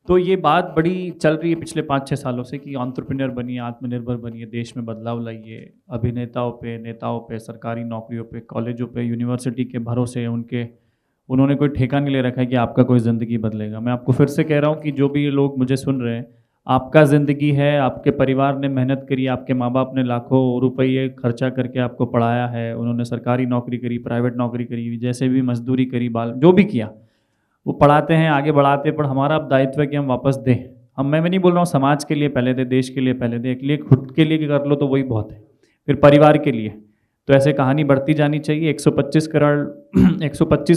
तो ये बात बड़ी चल रही है पिछले 5-6 सालों से कि एंटरप्रेन्योर बनिए, आत्मनिर्भर बनिए, देश में बदलाव लाइए। अभिनेताओं पे, नेताओं पे, सरकारी नौकरियों पे, कॉलेजों पे, यूनिवर्सिटी के भरोसे उन्होंने कोई ठेका नहीं ले रखा है कि आपका कोई ज़िंदगी बदलेगा। मैं आपको फिर से कह रहा हूँ कि जो भी लोग मुझे सुन रहे हैं, आपका ज़िंदगी है, आपके परिवार ने मेहनत करी, आपके माँ बाप ने लाखों रुपये खर्चा करके आपको पढ़ाया है, उन्होंने सरकारी नौकरी करी, प्राइवेट नौकरी करी, जैसे भी मजदूरी करी, जो भी किया वो पढ़ाते हैं, आगे बढ़ाते हैं। पर हमारा अब दायित्व है कि हम वापस दें। मैं नहीं बोल रहा हूँ समाज के लिए पहले दे, देश के लिए पहले दे, एक लिए खुद के लिए कर लो तो वही बहुत है, फिर परिवार के लिए। तो ऐसे कहानी बढ़ती जानी चाहिए। 125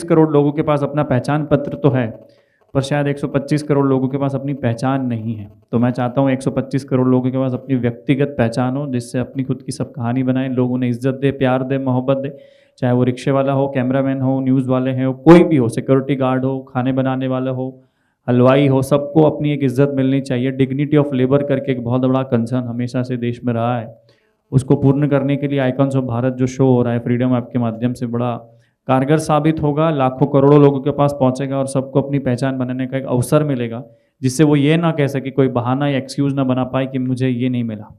करोड़ लोगों के पास अपना पहचान पत्र तो है, पर शायद 125 करोड़ लोगों के पास अपनी पहचान नहीं है। तो मैं चाहता हूँ 125 करोड़ लोगों के पास अपनी व्यक्तिगत पहचान हो, जिससे अपनी खुद की सब कहानी बनाए, लोग उन्हें इज्जत दे, प्यार दे, मोहब्बत दे, चाहे वो रिक्शे वाला हो, कैमरामैन हो, न्यूज़ वाले हैं, कोई भी हो, सिक्योरिटी गार्ड हो, खाने बनाने वाला हो, हलवाई हो, सबको अपनी एक इज्जत मिलनी चाहिए। डिग्निटी ऑफ लेबर करके एक बहुत बड़ा कंसर्न हमेशा से देश में रहा है, उसको पूर्ण करने के लिए आइकन्स ऑफ भारत जो शो हो रहा है फ्रीडम ऐप के माध्यम से बड़ा कारगर साबित होगा, लाखों करोड़ों लोगों के पास पहुंचेगा और सबको अपनी पहचान बनाने का एक अवसर मिलेगा, जिससे वो ये ना कह सके, कोई बहाना या एक्सक्यूज़ ना बना पाए कि मुझे ये नहीं मिला।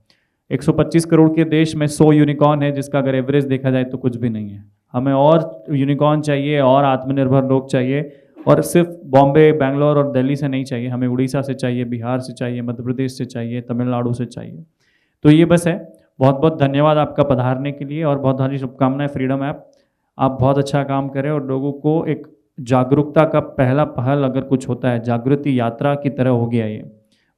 125 करोड़ के देश में 100 यूनिकॉर्न है, जिसका अगर एवरेज देखा जाए तो कुछ भी नहीं है। हमें और यूनिकॉर्न चाहिए, और आत्मनिर्भर लोग चाहिए, और सिर्फ बॉम्बे, बेंगलोर और दिल्ली से नहीं चाहिए, हमें उड़ीसा से चाहिए, बिहार से चाहिए, मध्य प्रदेश से चाहिए, तमिलनाडु से चाहिए। तो ये बस है। बहुत बहुत धन्यवाद आपका पधारने के लिए, और बहुत सारी शुभकामनाएं। फ्रीडम ऐप आप बहुत अच्छा काम करें और लोगों को एक जागरूकता का पहला पहल अगर कुछ होता है, जागृति यात्रा की तरह हो गया ये।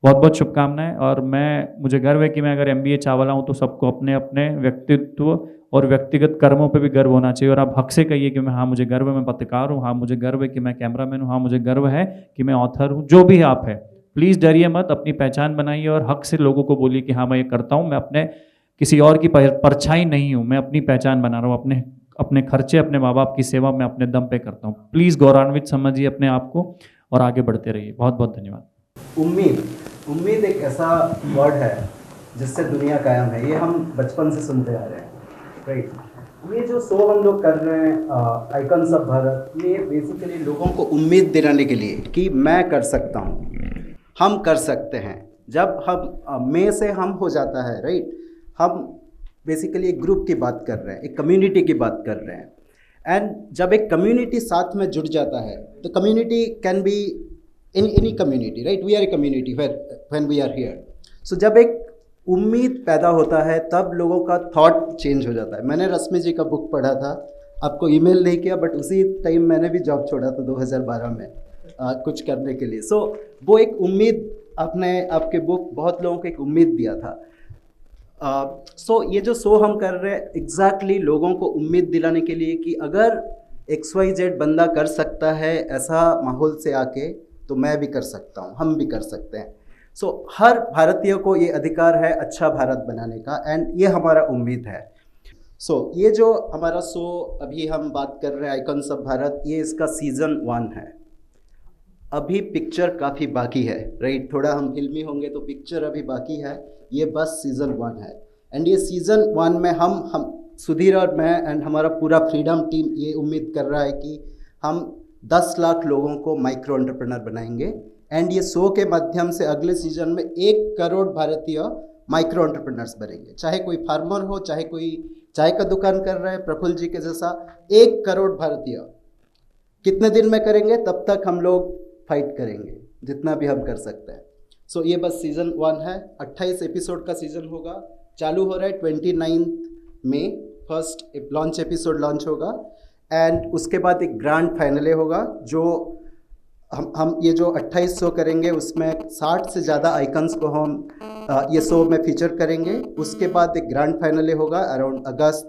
बहुत बहुत शुभकामनाएं। और मुझे गर्व है कि मैं अगर MBA चावला हूँ तो सबको अपने अपने व्यक्तित्व और व्यक्तिगत कर्मों पे भी गर्व होना चाहिए। और आप हक से कहिए कि हाँ मुझे गर्व है मैं पत्रकार हूँ, हाँ मुझे गर्व है कि मैं कैमरामैन हूँ, हाँ मुझे गर्व है कि मैं ऑथर हूँ। जो भी आप है, प्लीज़ डरिए मत, अपनी पहचान बनाइए और हक से लोगों को बोलिए कि हाँ मैं ये करता हूँ, मैं अपने किसी और की परछाई नहीं हूँ, मैं अपनी पहचान बना रहा हूँ, अपने खर्चे, अपने माँ बाप की सेवा मैं अपने दम पे करता हूँ। प्लीज़ गौरवान्वित समझिए अपने आप को और आगे बढ़ते रहिए। बहुत बहुत धन्यवाद। उम्मीद एक ऐसा वर्ड है जिससे दुनिया कायम है, ये हम बचपन से सुनते आ रहे हैं, राइट। ये जो शो हम लोग कर रहे हैं आइकन्स ऑफ भारत, ये बेसिकली लोगों को उम्मीद दिलाने के लिए कि मैं कर सकता हूँ, हम कर सकते हैं। जब हम मैं से हम हो जाता है, राइट, हम बेसिकली एक ग्रुप की बात कर रहे हैं, एक कम्युनिटी की बात कर रहे हैं। एंड जब एक कम्युनिटी साथ में जुड़ जाता है तो community can be in any community, right, we are a community when we are here. So जब एक उम्मीद पैदा होता है तब लोगों का थॉट चेंज हो जाता है। मैंने रश्मि जी का बुक पढ़ा था, आपको ईमेल नहीं किया, बट उसी टाइम मैंने भी जॉब छोड़ा था 2012 में कुछ करने के लिए। सो वो एक उम्मीद, आपके बुक बहुत लोगों को एक उम्मीद दिया था। सो ये जो शो हम कर रहे हैं एग्जैक्टली लोगों को उम्मीद दिलाने के लिए कि अगर XYZ बंदा कर सकता है ऐसा माहौल से आके, तो मैं भी कर सकता हूँ, हम भी कर सकते हैं। सो हर भारतीय को ये अधिकार है अच्छा भारत बनाने का, एंड ये हमारा उम्मीद है। सो ये जो हमारा शो अभी हम बात कर रहे हैं आइकन्स ऑफ भारत, ये इसका सीज़न 1 है। अभी पिक्चर काफ़ी बाकी है, राइट, थोड़ा हम फिल्मी होंगे तो पिक्चर अभी बाकी है, ये बस सीज़न 1 है। एंड ये सीज़न 1 में हम सुधीर और मैं एंड हमारा पूरा फ्रीडम टीम ये उम्मीद कर रहा है कि हम 10 लाख लोगों को माइक्रो एंटरप्रेन्योर बनाएंगे। एंड ये शो के माध्यम से अगले सीजन में 1 करोड़ भारतीय माइक्रो एंटरप्रेन्योर्स बनेंगे, चाहे कोई फार्मर हो, चाहे कोई चाय का दुकान कर रहे हैं प्रफुल्ल जी के जैसा। 1 करोड़ भारतीय कितने दिन में करेंगे, तब तक हम लोग फाइट करेंगे जितना भी हम कर सकते हैं। सो ये बस सीज़न 1 है, 28 एपिसोड का सीज़न होगा, चालू हो रहा है 29 मई, फर्स्ट लॉन्च एपिसोड लॉन्च होगा। एंड उसके बाद एक ग्रैंड फाइनले होगा जो हम ये जो 28 शो करेंगे उसमें 60 से ज़्यादा आइकन्स को हम ये शो में फीचर करेंगे। उसके बाद एक ग्रैंड फाइनले होगा अराउंड अगस्त,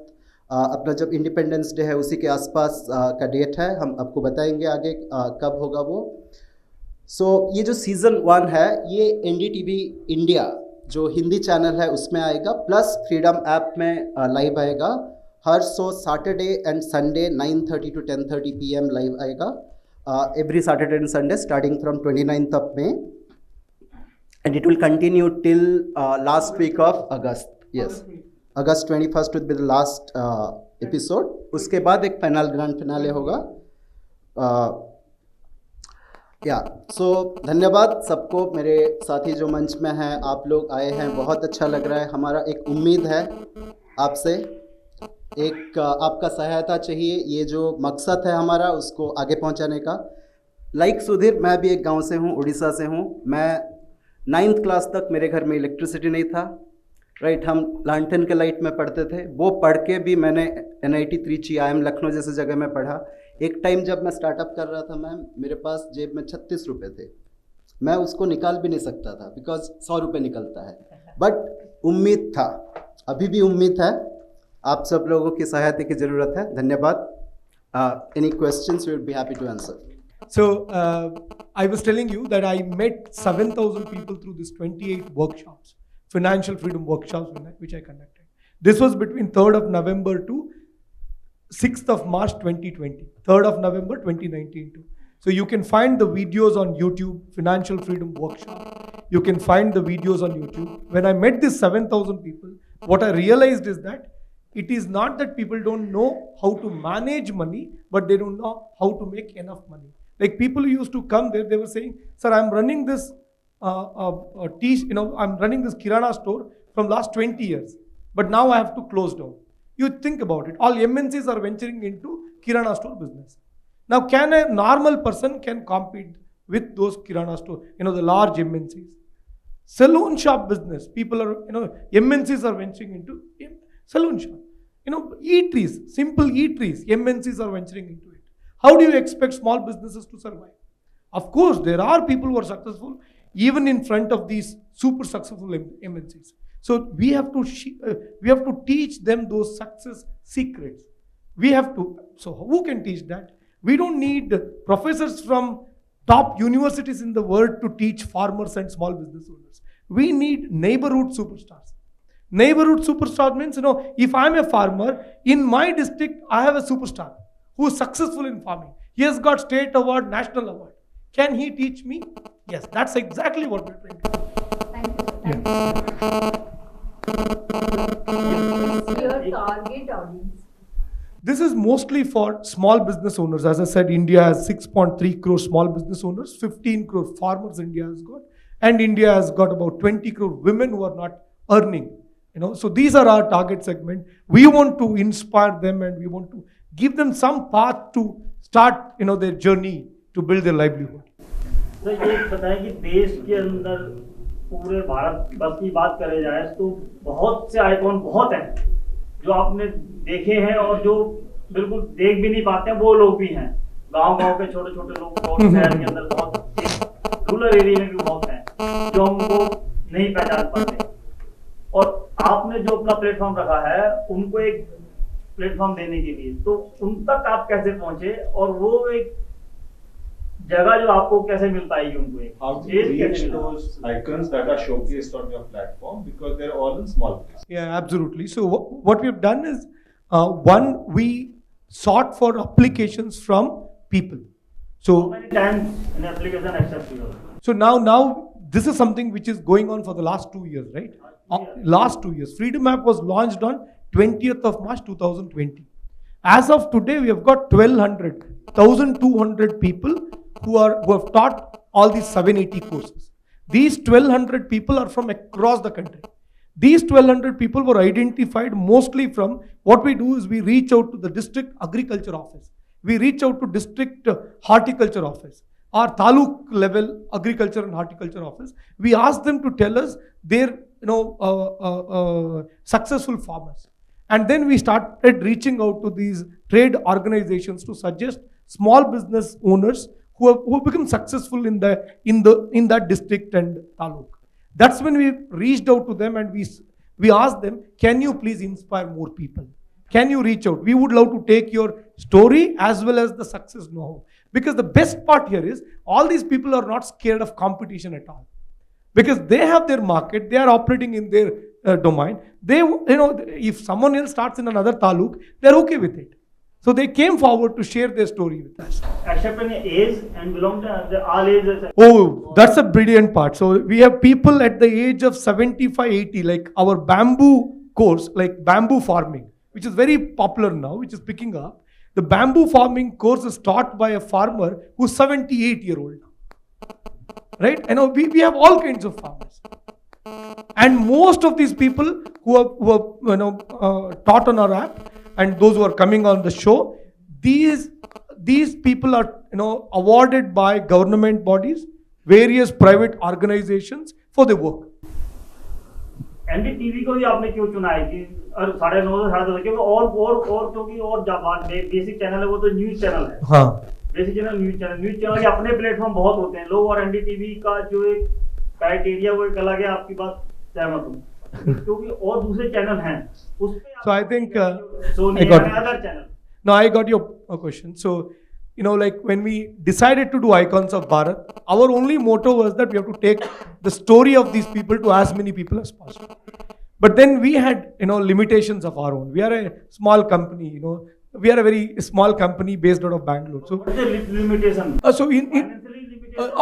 अपना जब इंडिपेंडेंस डे है उसी के आसपास का डेट है, हम आपको बताएंगे आगे कब होगा वो। सो ये जो सीज़न 1 है ये NDTV इंडिया जो हिंदी चैनल है उसमें आएगा, प्लस फ्रीडम ऐप में लाइव आएगा। हर show Saturday and Sunday 9:30 to 10:30 PM live आएगा, every Saturday and Sunday starting from 29th of May and it will continue till last week of August. Yes, August 21st will be the last episode. उसके बाद एक final grand finale होगा। सो धन्यवाद सबको, मेरे साथी जो मंच में हैं, आप लोग आए हैं, बहुत अच्छा लग रहा है। हमारा एक उम्मीद है आपसे, एक आपका सहायता चाहिए, ये जो मकसद है हमारा उसको आगे पहुंचाने का। लाइक सुधीर, मैं भी एक गांव से हूँ, उड़ीसा से हूँ। मैं 9th क्लास तक मेरे घर में इलेक्ट्रिसिटी नहीं था, राइट। हम लालटेन के लाइट में पढ़ते थे, वो पढ़ के भी मैंने NIT त्रिची, IIM लखनऊ जैसे जगह में पढ़ा। एक टाइम जब मैं स्टार्टअप कर रहा था मैम, मेरे पास जेब में 36 रुपये थे, मैं उसको निकाल भी नहीं सकता था बिकॉज 100 रुपये निकलता है, बट उम्मीद था, अभी भी उम्मीद है। आप सब लोगों की सहायता की ज़रूरत है। धन्यवाद। Any questions we would be happy to answer. So, I was telling you that I met 7,000 people through this 28 workshops, financial freedom workshops which I conducted. This was between 3rd of November to 6th of March 2020, 3rd of November 2019 too. So you can find the videos on YouTube, Financial Freedom Workshop. You can find the videos on YouTube. When I met these 7,000 people, what I realized is that it is not that people don't know how to manage money, but they don't know how to make enough money. Like people who used to come there, they were saying, "Sir, I'm running this I'm running this Kirana store from last 20 years, but now I have to close down." You think about it. All MNCs are venturing into Kirana store business. Now, can a normal person can compete with those Kirana store, the large MNCs? Saloon shop business. People are, MNCs are venturing into saloon shop. Eateries, simple eateries, MNCs are venturing into it. How do you expect small businesses to survive? Of course, there are people who are successful even in front of these super successful MNCs. So we have to teach them those success secrets. So who can teach that? We don't need professors from top universities in the world to teach farmers and small business owners. We need neighborhood superstars. Neighborhood superstar means, if I'm a farmer, in my district, I have a superstar who is successful in farming. He has got state award, national award. Can he teach me? Yes, that's exactly what we're trying to do. Thank you. Your target audience. This is mostly for small business owners. As I said, India has 6.3 crore small business owners, 15 crore farmers India has got, and India has got about 20 crore women who are not earning. So these are our target segment. We want to inspire them and we want to give them some path to start, their journey to build their livelihood. तो ये बताएं कि देश के अंदर पूरे भारत बस की बात करे जाए तो बहुत से आइकॉन बहुत हैं जो आपने देखे हैं और जो बिल्कुल देख भी नहीं पाते हैं, वो लोग भी हैं। गांव-गांव के छोटे-छोटे लोग और शहर के अंदर बहुत, रूरल एरिया में भी बहुत हैं जो हमको नहीं पहचान पाते। और आपने जो अपना प्लेटफॉर्म रखा है उनको एक प्लेटफॉर्म देने के लिए, तो उन तक आप कैसे पहुंचे और वो एक जगह जो आपको कैसे मिल पाएगी उनको? एक How do you reach those icons that are showcased on your platform, because they're all in small places? Yeah, absolutely. So what we've done is, one, we sought for applications from people. So how many times an application accepts you? So now this is something which is going on for the last 2 years, right? Last 2 years. Freedom App was launched on 20th of March 2020. As of today, we have got 1,200 people who have taught all these 780 courses. These 1,200 people are from across the country. These 1,200 people were identified mostly from, what we do is we reach out to the district agriculture office. We reach out to district horticulture office, or taluk level agriculture and horticulture office. We ask them to tell us their successful farmers. And then we started reaching out to these trade organizations to suggest small business owners who become successful in that district and taluk. That's when we reached out to them and we asked them, can you please inspire more people? Can you reach out? We would love to take your story as well as the success know-how. Because the best part here is all these people are not scared of competition at all. Because they have their market, they are operating in their domain. They, if someone else starts in another taluk, they're okay with it. So they came forward to share their story with us. Accept any age and belong to all ages. Oh, that's a brilliant part. So we have people at the age of 75, 80, like our bamboo course, like bamboo farming, which is very popular now, which is picking up. The bamboo farming course is taught by a farmer who's 78-year-old now. Right? We have all kinds of farmers. And most of these people who are taught on our app and those who are coming on the show, these people are awarded by government bodies, various private organizations for their work. NDTV को ही आपने क्यों चुना है कि 9:30 से 10:30 क्योंकि और क्योंकि और बेसिक चैनल है वो तो न्यूज चैनल है. हाँ. बेसिक चैनल न्यूज चैनल के अपने प्लेटफॉर्म बहुत होते हैं लोग और एनडीटीवी का जो एक क्राइटेरिया वो एक अलग है. आपकी बात सहमत हूँ क्योंकि और दूसरे चैनल हैं उस पे. So I think I got other channel. No, I got your question. So like when we decided to do Icons of Bharat, our only motto was that we have to take the story of these people to as many people as possible. But then we had, limitations of our own. We are a small company, we are a very small company based out of Bangalore. So what is the limitation?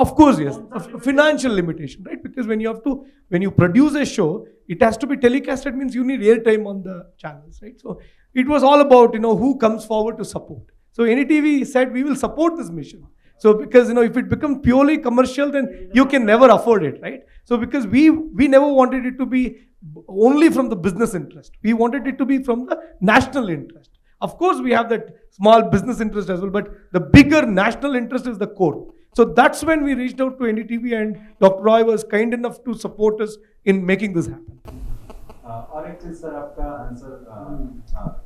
Of course, yes, financial limitation, right? Because when you produce a show, it has to be telecasted, means you need airtime on the channels, right? So it was all about, who comes forward to support. So NDTV said, we will support this mission. So because, if it becomes purely commercial, then you can never afford it, right? So because we never wanted it to be only from the business interest. We wanted it to be from the national interest. Of course, we have that small business interest as well, but the bigger national interest is the core. So that's when we reached out to NDTV and Dr. Roy was kind enough to support us in making this happen. और एक चीज sir, आपका answer,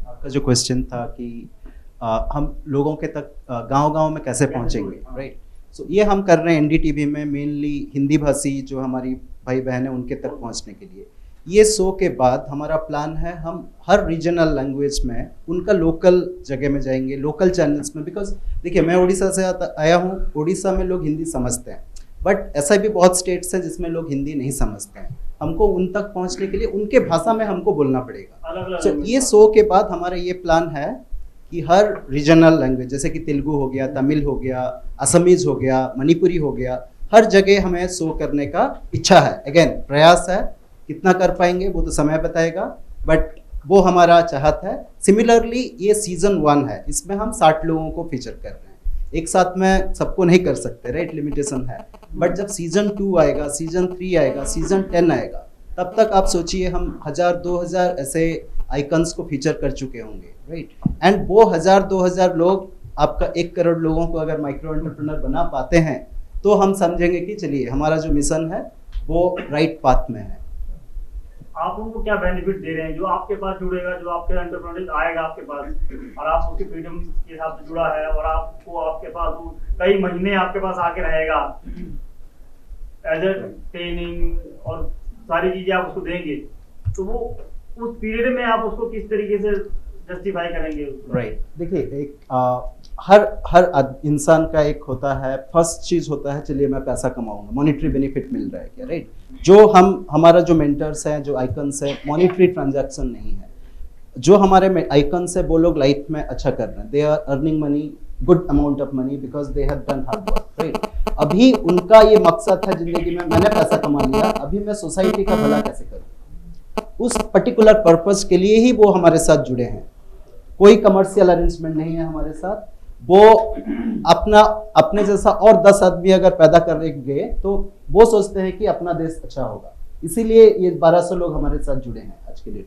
आपका जो question था कि हम लोगों के तक गांव-गांव में कैसे पहुंचेंगे, राइट? सो ये हम कर रहे हैं एनडीटीवी में मेनली हिंदी भाषी जो हमारी भाई बहन है उनके तक पहुंचने के लिए. ये शो के बाद हमारा प्लान है हम हर रीजनल लैंग्वेज में उनका लोकल जगह में जाएंगे, लोकल चैनल्स में. बिकॉज देखिए, मैं उड़ीसा से आया हूँ. उड़ीसा में लोग हिंदी समझते हैं, बट ऐसा भी बहुत स्टेट्स हैं जिसमें लोग हिंदी नहीं समझते हैं. हमको उन तक पहुँचने के लिए उनके भाषा में हमको बोलना पड़ेगा. सो ये शो के बाद हमारा ये प्लान है कि हर रीजनल लैंग्वेज जैसे कि तेलुगु हो गया, तमिल हो गया, असमीज हो गया, मणिपुरी हो गया, हर जगह हमें शो करने का इच्छा है. अगेन प्रयास है, कितना कर पाएंगे वो तो समय बताएगा, बट वो हमारा चाहत है. सिमिलरली ये सीजन 1 है, इसमें हम 60 लोगों को फीचर कर रहे हैं. एक साथ में सबको नहीं कर सकते, राइट? लिमिटेशन है. बट जब सीजन 2 आएगा, सीजन 3 आएगा, सीजन 10 आएगा, तब तक आप सोचिए हम 1000-2000 ऐसे आइकन्स को फीचर कर चुके होंगे, राइट? एंड वो 1000-2000 लोग, आपका 1 करोड़ लोगों को अगर माइक्रो एंटरप्रेन्योर बना पाते हैं तो हम समझेंगे कि चलिए हमारा जो मिशन है वो राइट पाथ में है. आप उनको क्या बेनिफिट दे रहे हैं? जो आपके पास जुड़ेगा, जो आपके एंटरप्रेन्योर आएगा आपके पास और आप उसकी फ्रीडम के हिसाब से जुड़ा है और आपको आपके पास वो कई महीने आपके पास आके रहेगा एज ए ट्रेनिंग और सारी चीजें आप उसको देंगे, तो वो उस पीरियड में आप उसको किस तरीके से जस्टिफाई करेंगे? राइट. देखिए, एक हर इंसान का एक होता है, फर्स्ट चीज होता है चलिए मैं पैसा कमाऊंगा, मॉनिटरी बेनिफिट मिल रहा है क्या, राइट? जो हमारा जो मेंटर्स हैं, जो आइकन्स हैं, मॉनिटरी ट्रांजैक्शन नहीं है. जो हमारे आइकन्स है वो लोग लाइफ में अच्छा कर रहे हैं. They are earning money, good amount of money because they have done hard work, right? अभी उनका ये मकसद था जिंदगी में, मैंने पैसा कमा लिया, अभी मैं सोसाइटी का भला कैसे करूं, उस पर्टिकुलर पर्पस के लिए ही वो हमारे साथ जुड़े हैं. कोई कमर्शियल अरेंजमेंट नहीं है हमारे साथ. वो अपने जैसा और 10 आदमी अगर पैदा करेंगे तो वो सोचते हैं कि अपना देश अच्छा होगा. इसीलिए ये 1200 लोग हमारे साथ जुड़े हैं आज के लिए.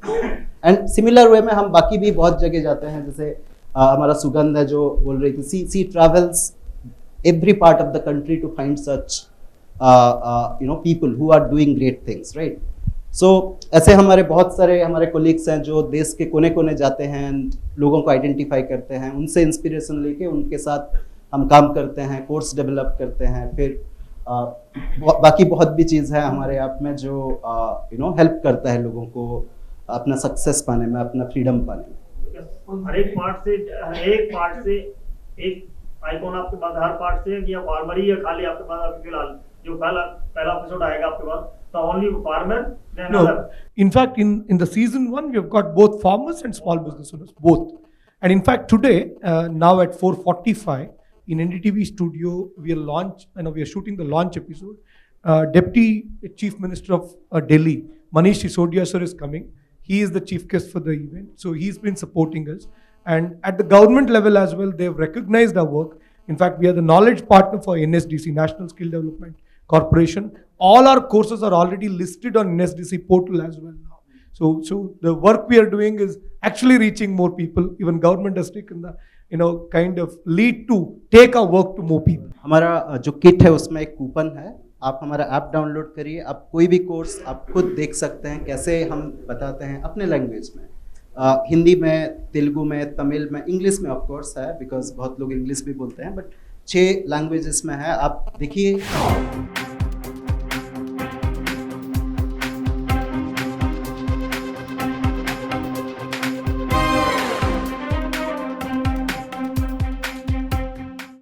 एंड सिमिलर वे में हम बाकी भी बहुत जगह जाते हैं. जैसे हमारा सुगंध है जो बोल रही थी, सी travels every part of the country to find such people who are doing great things, right? सो ऐसे हमारे बहुत सारे हमारे कोलीग्स हैं जो देश के कोने कोने जाते हैं, लोगों को आइडेंटिफाई करते हैं, उनसे इंस्पिरेशन लेके उनके साथ हम काम करते हैं, कोर्स डेवलप करते हैं, फिर बाकी बहुत भी चीज़ है हमारे आप में जो हेल्प करता है लोगों को अपना सक्सेस पाने में, अपना फ्रीडम पाने में। हर एक पार्ट से एक आइकॉन आपके पास हर पार्ट से, या फार्मर ही, या खाली आपके पास अभी फिलहाल जो पहला एपिसोड आएगा आपके पास तो only farmer? No, in fact, in the season 1, we have got both farmers and small business owners, both. And in fact, today, now at 4:45 in NDTV studio, we are shooting the launch episode. Deputy Chief Minister of Delhi, Manish Sisodia sir, is coming. He is the chief guest for the event, so he's been supporting us. And at the government level as well, they've recognized our work. In fact, we are the knowledge partner for NSDC, National Skill Development Corporation. All our courses are already listed on NSDC portal as well now. So the work we are doing is actually reaching more people. Even government has taken the kind of lead to take our work to more people. हमारा जो kit है उसमें एक coupon है, आप हमारा app download करिए, आप कोई भी कोर्स आप खुद देख सकते हैं कैसे हम बताते हैं अपने लैंग्वेज में, हिंदी में, तेलुगु में, तमिल में, इंग्लिश में ऑफ कोर्स है बिकॉज बहुत लोग इंग्लिश भी बोलते हैं, बट 6 लैंग्वेजेस में है, आप देखिए।